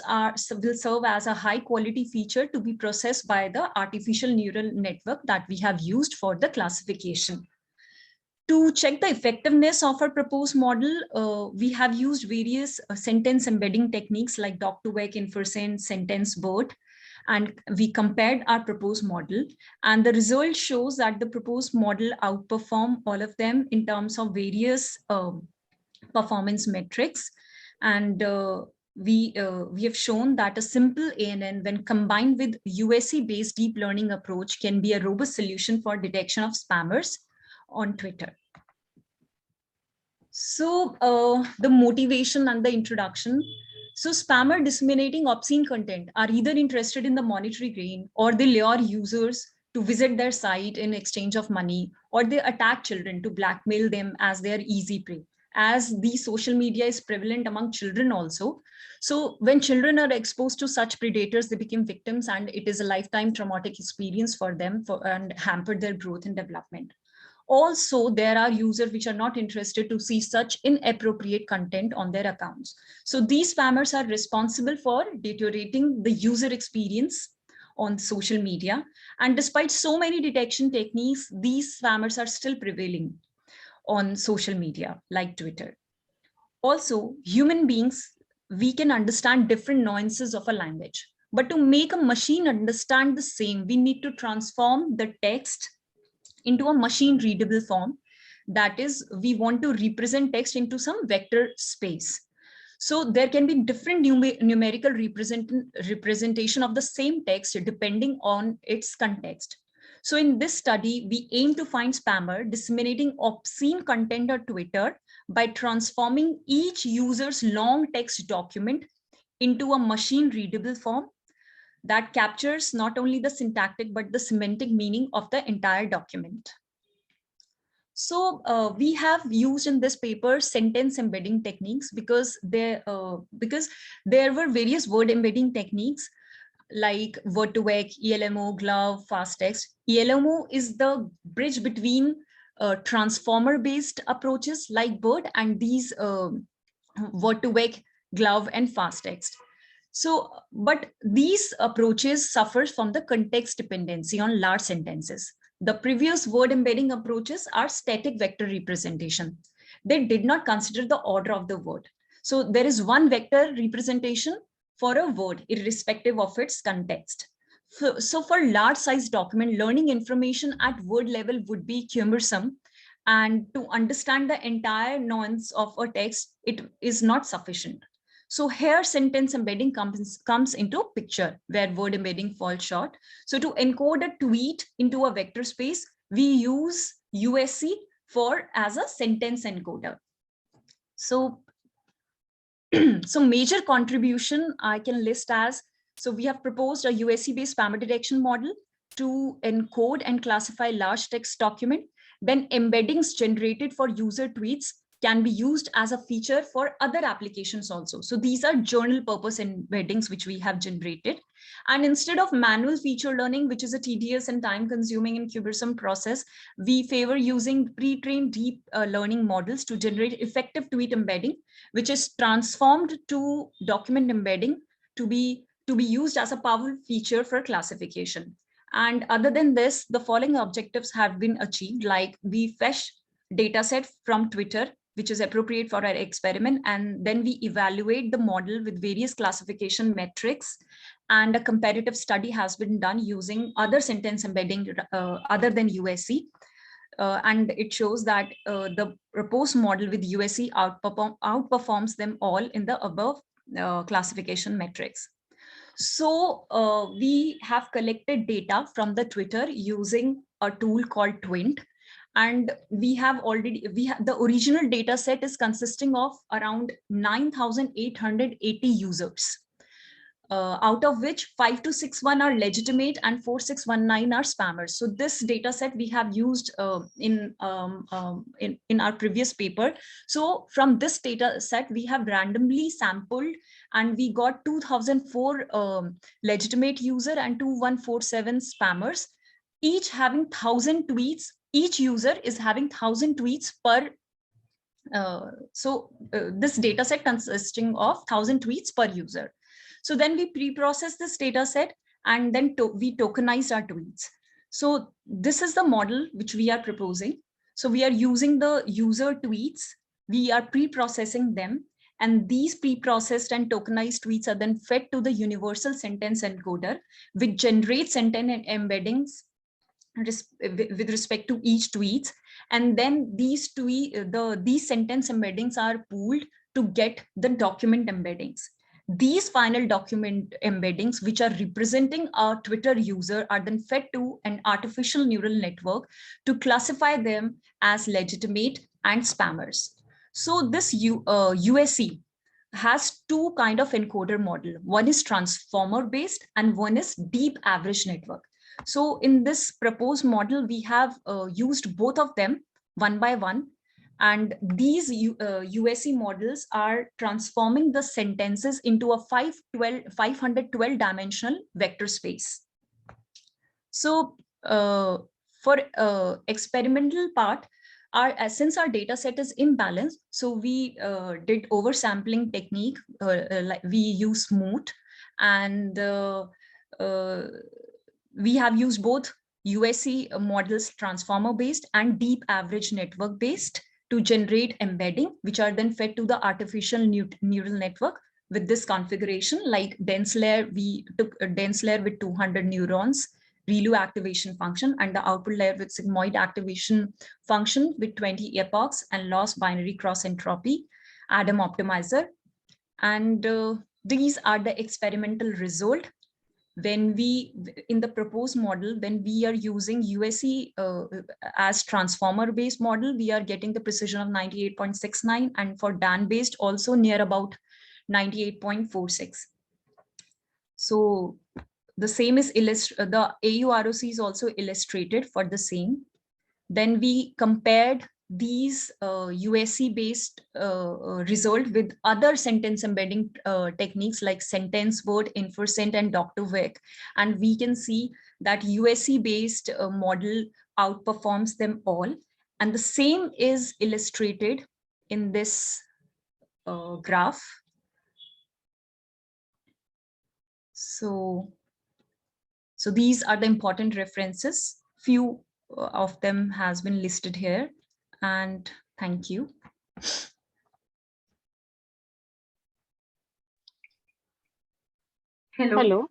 Speaker 10: will serve as a high quality feature to be processed by the artificial neural network that we have used for the classification. To check the effectiveness of our proposed model, we have used various sentence embedding techniques like doc2vec, inference, sentence BERT, and we compared our proposed model. And the result shows that the proposed model outperform all of them in terms of various performance metrics. And we have shown that a simple ANN, when combined with USE-based deep learning approach, can be a robust solution for detection of spammers on Twitter. So the motivation and the introduction. So spammer disseminating obscene content are either interested in the monetary gain, or they lure users to visit their site in exchange of money, or they attack children to blackmail them as their easy prey. As the social media is prevalent among children also. So when children are exposed to such predators, they become victims, and it is a lifetime traumatic experience for them and hamper their growth and development. Also, there are users which are not interested to see such inappropriate content on their accounts. So these spammers are responsible for deteriorating the user experience on social media. And despite so many detection techniques, these spammers are still prevailing on social media like Twitter. Also, human beings, we can understand different nuances of a language. But to make a machine understand the same, we need to transform the text into a machine readable form. That is, we want to represent text into some vector space. So there can be different numerical representation of the same text depending on its context. So in this study, we aim to find spammer disseminating obscene content on Twitter by transforming each user's long text document into a machine readable form that captures not only the syntactic but the semantic meaning of the entire document. So we have used in this paper sentence embedding techniques because there were various word embedding techniques like word2vec, ELMO, glove, fast text. ELMO is the bridge between transformer based approaches like BERT and these word2vec, glove, and fast text. So, but these approaches suffers from the context dependency on large sentences. The previous word embedding approaches are static vector representation. They did not consider the order of the word. So there is one vector representation for a word irrespective of its context. So for large size document, learning information at word level would be cumbersome, and to understand the entire nuance of a text, it is not sufficient. So here sentence embedding comes into picture where word embedding falls short. So to encode a tweet into a vector space, we use USE as a sentence encoder. So, so major contribution I can list as, so we have proposed a USE-based spammer detection model to encode and classify large text document. Then embeddings generated for user tweets can be used as a feature for other applications also. So these are journal purpose embeddings which we have generated. And instead of manual feature learning, which is a tedious and time consuming and cumbersome process, we favor using pre-trained deep learning models to generate effective tweet embedding, which is transformed to document embedding to be used as a powerful feature for classification. And other than this, the following objectives have been achieved, like we fetch data set from Twitter, which is appropriate for our experiment. And then we evaluate the model with various classification metrics. And a comparative study has been done using other sentence embedding other than USE. And it shows that the proposed model with USE outperforms them all in the above classification metrics. So we have collected data from the Twitter using a tool called Twint. And the original data set is consisting of around 9,880 users. out of which 5261 are legitimate and 4619 are spammers. So this data set we have used in our previous paper. So from this data set, we have randomly sampled and we got 2004 legitimate user and 2147 spammers, each having 1000 tweets. Each user is having 1000 tweets per this data set consisting of 1000 tweets per user. So then we pre-process this data set and then we tokenize our tweets. So this is the model which we are proposing. So we are using the user tweets, we are pre-processing them, and these pre-processed and tokenized tweets are then fed to the universal sentence encoder, which generates sentence embeddings with respect to each tweet. And then these sentence embeddings are pooled to get the document embeddings. These final document embeddings, which are representing a Twitter user, are then fed to an artificial neural network to classify them as legitimate and spammers. So this USE has two kind of encoder model. One is transformer based and one is deep average network. So in this proposed model, we have used both of them one by one. And these USE models are transforming the sentences into a 512 dimensional vector space. So for experimental part, since our data set is imbalanced, so we did oversampling technique, like we use smooth, and we have used both USE models, transformer based and deep average network based, to generate embedding, which are then fed to the artificial neural network with this configuration. Like dense layer, we took a dense layer with 200 neurons, ReLU activation function, and the output layer with sigmoid activation function with 20 epochs and loss binary cross entropy, Adam optimizer. And these are the experimental result. When we, in the proposed model, when we are using USE as transformer based model, we are getting the precision of 98.69, and for DAN based also near about 98.46. So the same is the AUROC is also illustrated for the same. Then we compared these USE based result with other sentence embedding techniques like sentence word, infercent, and Dr. Vec, and we can see that USE based model outperforms them all, and the same is illustrated in this graph. So these are the important references. Few of them has been listed here, and thank you.
Speaker 1: Hello.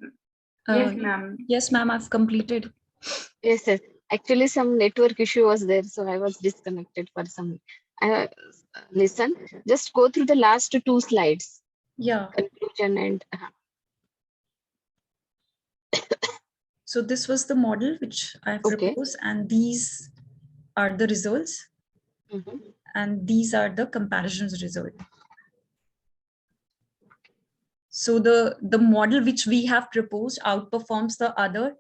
Speaker 1: Yes, ma'am.
Speaker 10: Yes, ma'am, I've completed.
Speaker 2: Yes, sir. Actually, some network issue was there, so I was disconnected for some. Listen, just go through the last two slides.
Speaker 10: Yeah.
Speaker 2: Conclusion and.
Speaker 10: So this was the model which I proposed, and these are the results. And these are the comparisons result. So the model which we have proposed outperforms the other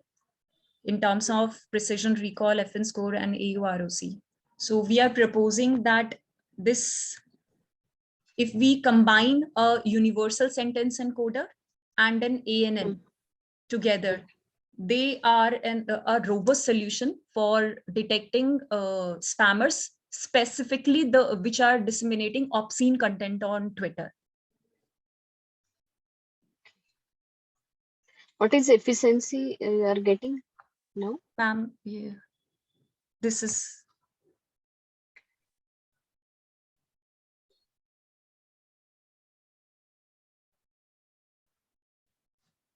Speaker 10: in terms of precision recall, FN score, and AUROC. So we are proposing that this, if we combine a universal sentence encoder and an ANN together, they are a robust solution for detecting spammers, specifically which are disseminating obscene content on Twitter.
Speaker 2: What is efficiency you are getting now?
Speaker 10: Ma'am, yeah. This is.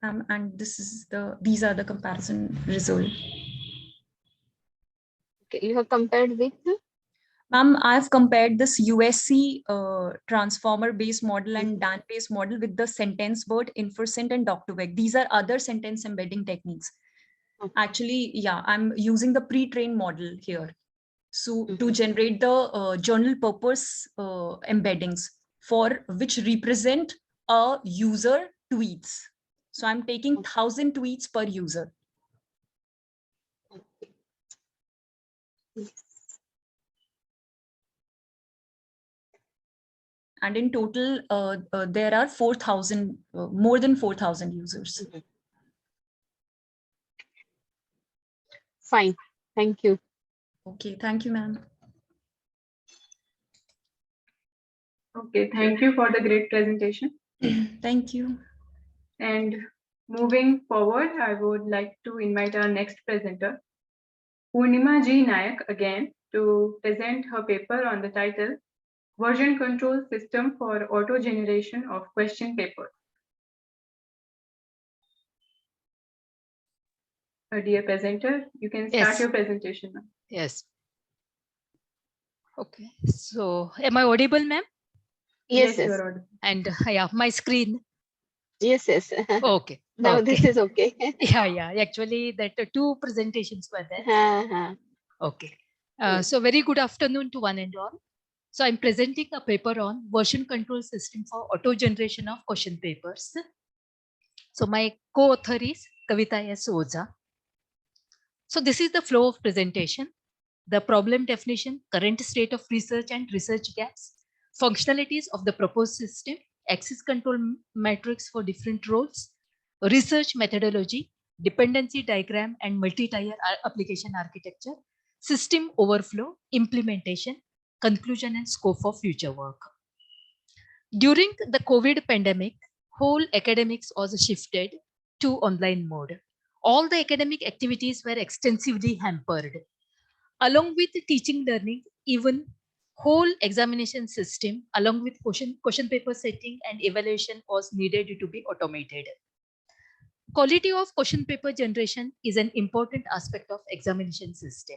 Speaker 10: And this is these are the comparison result.
Speaker 2: Okay, you have compared with?
Speaker 10: Ma'am, I've compared this USE transformer based model and DAN based model with the sentence word, infercent, and Dr. Vec. These are other sentence embedding techniques. Actually, yeah, I'm using the pre-trained model here. So to generate the journal purpose embeddings for which represent a user tweets. So I'm taking 1,000 tweets per user. And in total, there are 4,000, more than 4,000 users.
Speaker 2: Fine. Thank you.
Speaker 10: Okay, thank you, ma'am.
Speaker 1: Okay, thank you for the great presentation.
Speaker 10: Thank you.
Speaker 1: And moving forward, I would like to invite our next presenter, Purnima G. Nayak, again to present her paper on the title Version Control System for Auto Generation of Question Papers. Dear presenter, you can start
Speaker 8: Yes.
Speaker 1: your presentation now.
Speaker 8: Yes. Okay. So am I audible, ma'am?
Speaker 2: Yes,
Speaker 1: You
Speaker 2: yes.
Speaker 1: are audible.
Speaker 8: And yeah, my screen.
Speaker 2: Yes, yes.
Speaker 8: Okay.
Speaker 2: Now
Speaker 8: okay.
Speaker 2: this is okay.
Speaker 8: Yeah. Actually, that two presentations were there. Okay.
Speaker 2: Yes.
Speaker 8: So very good afternoon to one and all. So I'm presenting a paper on version control system for auto generation of question papers. So my co-author is Kavita S. Oza. So this is the flow of presentation, the problem definition, current state of research and research gaps, functionalities of the proposed system, access control matrix for different roles, research methodology, dependency diagram and multi-tier application architecture, system overflow, implementation, conclusion and scope for future work. During the COVID pandemic, whole academics was shifted to online mode. All the academic activities were extensively hampered. Along with teaching learning, even whole examination system along with question paper setting and evaluation was needed to be automated. Quality of question paper generation is an important aspect of examination system.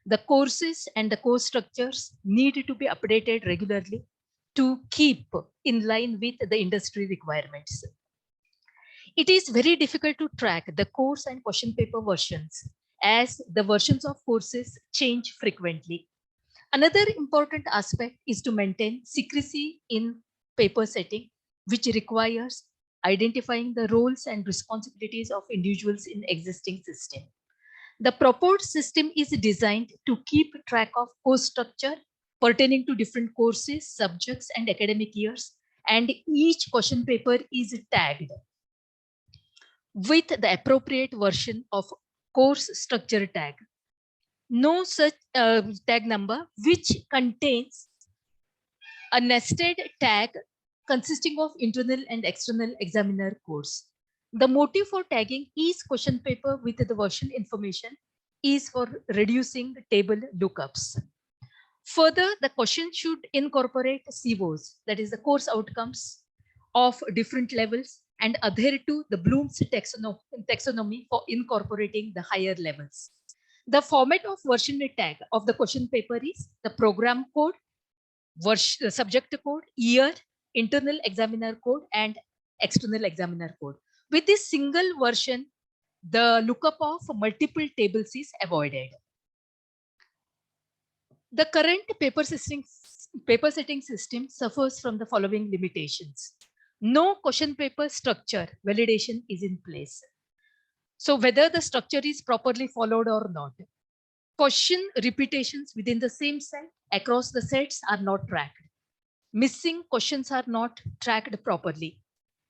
Speaker 8: The courses and the course structures need to be updated regularly to keep in line with the industry requirements. It is very difficult to track the course and question paper versions as the versions of courses change frequently. Another important aspect is to maintain secrecy in paper setting, which requires identifying the roles and responsibilities of individuals in existing system. The proposed system is designed to keep track of course structure pertaining to different courses, subjects, and academic years, and each question paper is tagged with the appropriate version of course structure tag. No such tag number which contains a nested tag consisting of internal and external examiner codes. The motive for tagging each question paper with the version information is for reducing table lookups. Further, the question should incorporate COs, that is the course outcomes of different levels, and adhere to the Bloom's taxonomy for incorporating the higher levels. The format of version tag of the question paper is the program code, subject code, year, internal examiner code, and external examiner code. With this single version, the lookup of multiple tables is avoided. The current paper setting system suffers from the following limitations. No question paper structure validation is in place. So whether the structure is properly followed or not. Question repetitions within the same cell across the sets are not tracked. Missing questions are not tracked properly.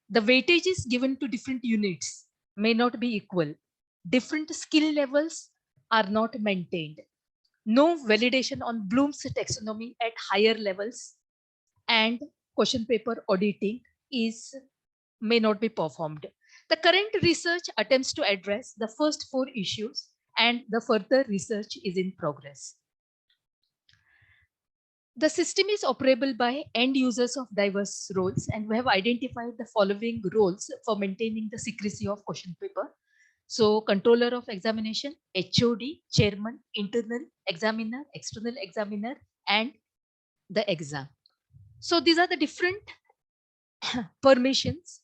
Speaker 8: The weightages given to different units may not be equal. Different skill levels are not maintained. No validation on Bloom's taxonomy at higher levels, and question paper auditing may not be performed. The current research attempts to address the first 4 issues, and the further research is in progress. The system is operable by end users of diverse roles, and we have identified the following roles for maintaining the secrecy of question paper. So controller of examination, HOD, chairman, internal examiner, external examiner, and the exam. So these are the different permissions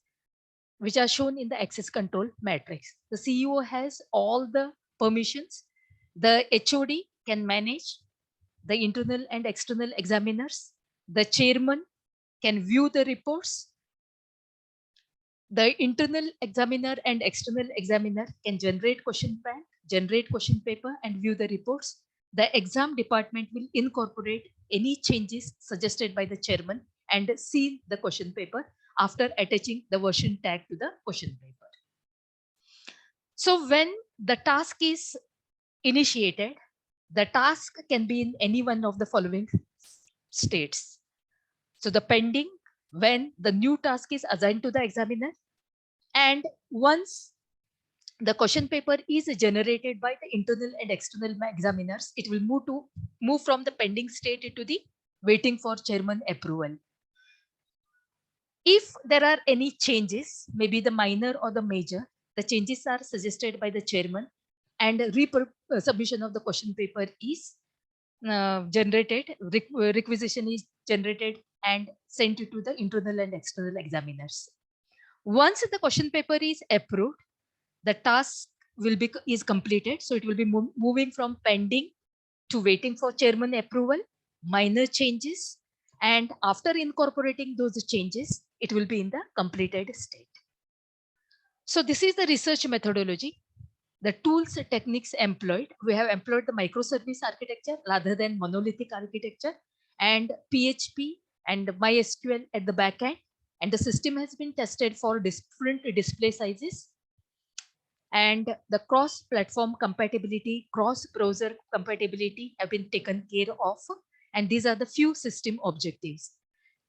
Speaker 8: which are shown in the access control matrix. The CEO has all the permissions. The HOD can manage the internal and external examiners. The chairman can view the reports. The internal examiner and external examiner can generate question bank, generate question paper, and view the reports. The exam department will incorporate any changes suggested by the chairman and seal the question paper after attaching the version tag to the question paper. So when the task is initiated, the task can be in any one of the following states. So the pending, when the new task is assigned to the examiner, and once the question paper is generated by the internal and external examiners, it will move from the pending state to the waiting for chairman approval. If there are any changes, maybe the minor or the major, the changes are suggested by the chairman, and submission of the question paper is generated, requisition is generated and sent to the internal and external examiners. Once the question paper is approved, the task is completed. So it will be moving from pending to waiting for chairman approval, minor changes, and after incorporating those changes, it will be in the completed state. So this is the research methodology. The tools and techniques employed, we have employed the microservice architecture rather than monolithic architecture, and PHP and MySQL at the back end. And the system has been tested for different display sizes. And the cross-platform compatibility, cross-browser compatibility have been taken care of. And these are the few system objectives.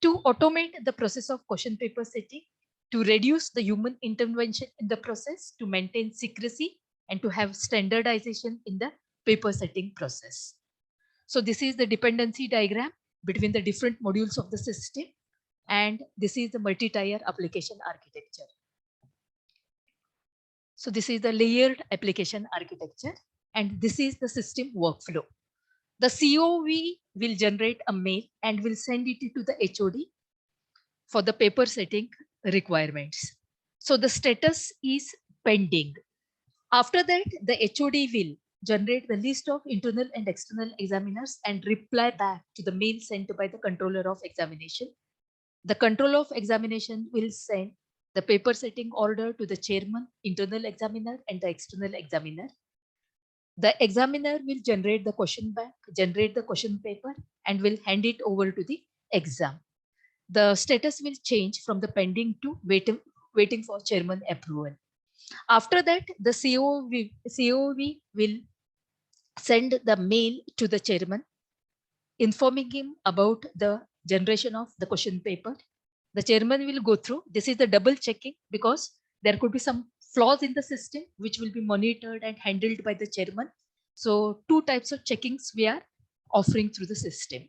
Speaker 8: To automate the process of question paper setting, to reduce the human intervention in the process, to maintain secrecy, and to have standardization in the paper setting process. So this is the dependency diagram between the different modules of the system. And this is the multi-tier application architecture. So this is the layered application architecture, and this is the system workflow. The COV will generate a mail and will send it to the HOD for the paper setting requirements. So the status is pending. After that, the HOD will generate the list of internal and external examiners and reply back to the mail sent by the controller of examination. The controller of examination will send the paper setting order to the chairman, internal examiner, and the external examiner. The examiner will generate the question bank, generate the question paper, and will hand it over to the exam. The status will change from the pending to waiting for chairman approval. After that, the COV will send the mail to the chairman, informing him about the generation of the question paper. The chairman will go through. This is the double checking because there could be some flaws in the system which will be monitored and handled by the chairman. So two types of checkings we are offering through the system.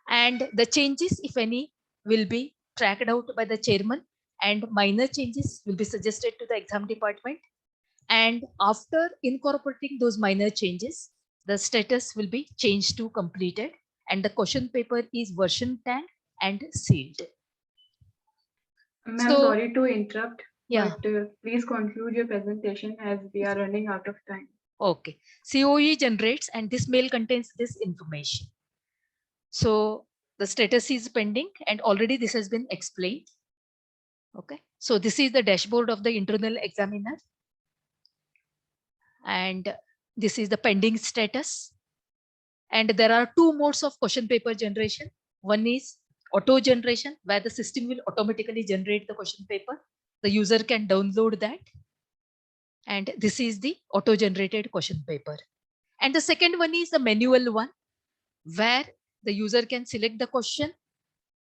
Speaker 8: And the changes, if any, will be tracked out by the chairman, and minor changes will be suggested to the exam department. And after incorporating those minor changes, the status will be changed to completed, and the question paper is version tagged and sealed.
Speaker 1: Ma'am, sorry to interrupt,
Speaker 8: yeah,
Speaker 1: but please conclude your presentation as we are running out of time.
Speaker 8: Okay. COE generates, and this mail contains this information. So the status is pending, and already this has been explained. Okay. So this is the dashboard of the internal examiner. And this is the pending status. And there are two modes of question paper generation. One is auto generation, where the system will automatically generate the question paper. The user can download that. And this is the auto generated question paper. And the second one is the manual one, where the user can select the question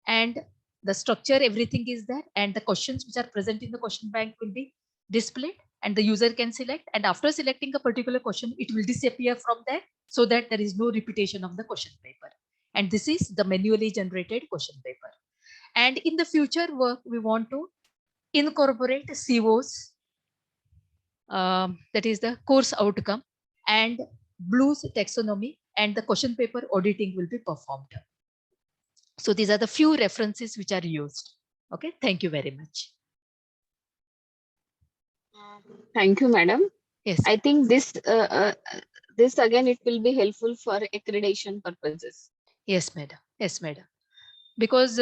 Speaker 8: and the structure, everything is there, and the questions which are present in the question bank will be displayed, and the user can select, and after selecting a particular question, it will disappear from there so that there is no repetition of the question paper. And this is the manually generated question paper. And in the future work, we want to incorporate COs, that is the course outcome, and Blue's taxonomy, and the question paper auditing will be performed. So these are the few references which are used. Okay, thank you very much.
Speaker 2: Thank you, madam.
Speaker 8: Yes,
Speaker 2: I think this again, it will be helpful for accreditation purposes.
Speaker 8: yes, madam. Yes, madam. because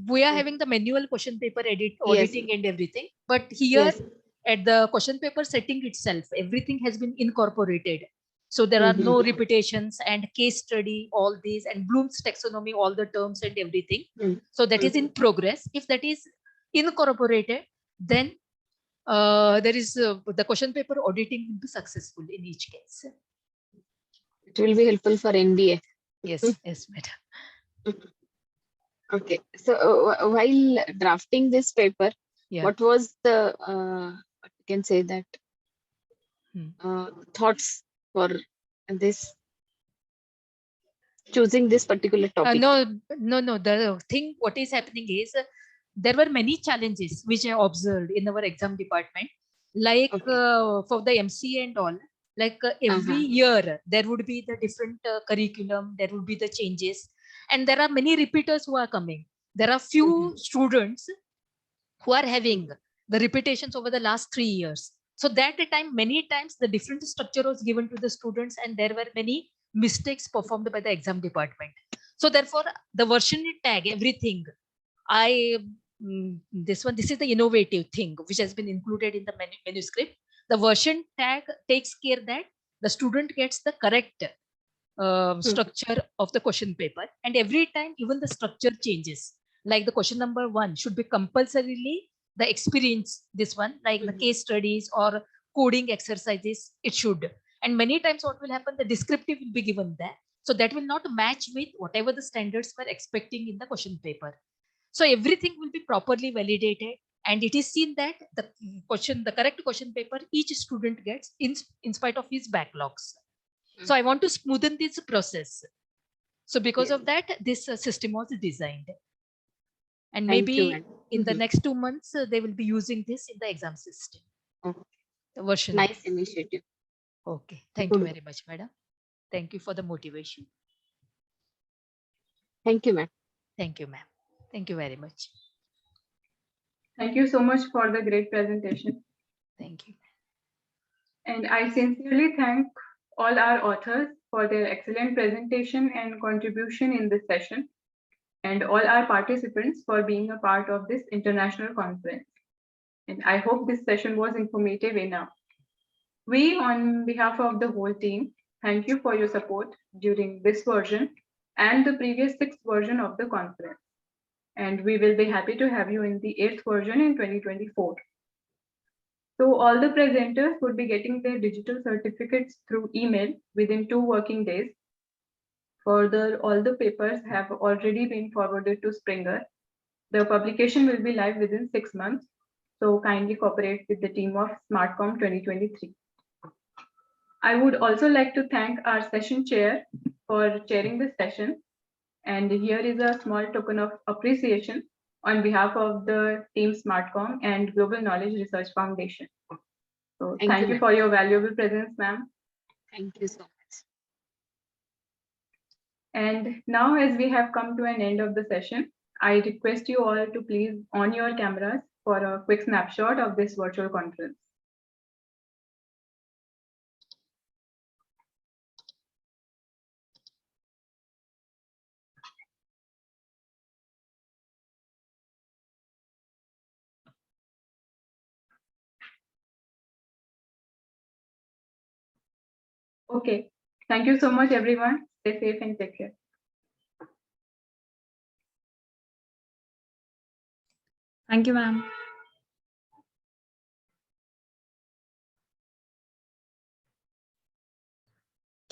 Speaker 8: we are having the manual question paper auditing and everything, but here
Speaker 2: Yes.
Speaker 8: at the question paper setting itself, everything has been incorporated. So there are no repetitions and case study, all these, and Bloom's taxonomy, all the terms and everything. So that is in progress. If that is incorporated, then there is the question paper auditing will be successful in each case.
Speaker 2: It will be helpful for NBA.
Speaker 8: Yes, yes, madam.
Speaker 2: Okay. So while drafting this paper, what was the what you can say that thoughts for this choosing this particular topic?
Speaker 8: No. The thing what is happening is there were many challenges which I observed in our exam department, like for the MC and all. Like every year there would be the different curriculum, there would be the changes, and there are many repeaters who are coming. There are few students who are having the repetitions over the last 3 years. So that time, many times the different structure was given to the students, and there were many mistakes performed by the exam department. So therefore, the version tag, everything, this is the innovative thing which has been included in the manuscript. The version tag takes care that the student gets the correct structure of the question paper, and every time even the structure changes. Like the question number 1 should be compulsorily the experience, this one, like the case studies or coding exercises, it should. And many times what will happen, the descriptive will be given there. So that will not match with whatever the standards were expecting in the question paper. So everything will be properly validated, and it is seen that the correct question paper, each student gets in spite of his backlogs. So I want to smoothen this process. So because of that, this system was designed. And maybe in the next 2 months, they will be using this in the exam system. The version.
Speaker 2: Nice initiative.
Speaker 8: Okay. Thank you very much, madam. Thank you for the motivation.
Speaker 2: Thank you, ma'am.
Speaker 8: Thank you, ma'am. Thank you very much.
Speaker 1: Thank you so much for the great presentation.
Speaker 8: Thank you.
Speaker 1: And I sincerely thank all our authors for their excellent presentation and contribution in this session, and all our participants for being a part of this international conference. And I hope this session was informative enough. We, on behalf of the whole team, thank you for your support during this version and the previous 6th version of the conference. And we will be happy to have you in the 8th version in 2024. So all the presenters would be getting their digital certificates through email within 2 working days. Further, all the papers have already been forwarded to Springer. The publication will be live within 6 months. So kindly cooperate with the team of SMARTCOM 2023. I would also like to thank our session chair for chairing this session. And here is a small token of appreciation on behalf of the team SMARTCOM and Global Knowledge Research Foundation. So thank you for your valuable presence, ma'am.
Speaker 2: Thank you so much.
Speaker 1: And now, as we have come to an end of the session, I request you all to please on your cameras for a quick snapshot of this virtual conference. Okay, thank you so much, everyone. Stay safe and take care.
Speaker 10: Thank you, ma'am.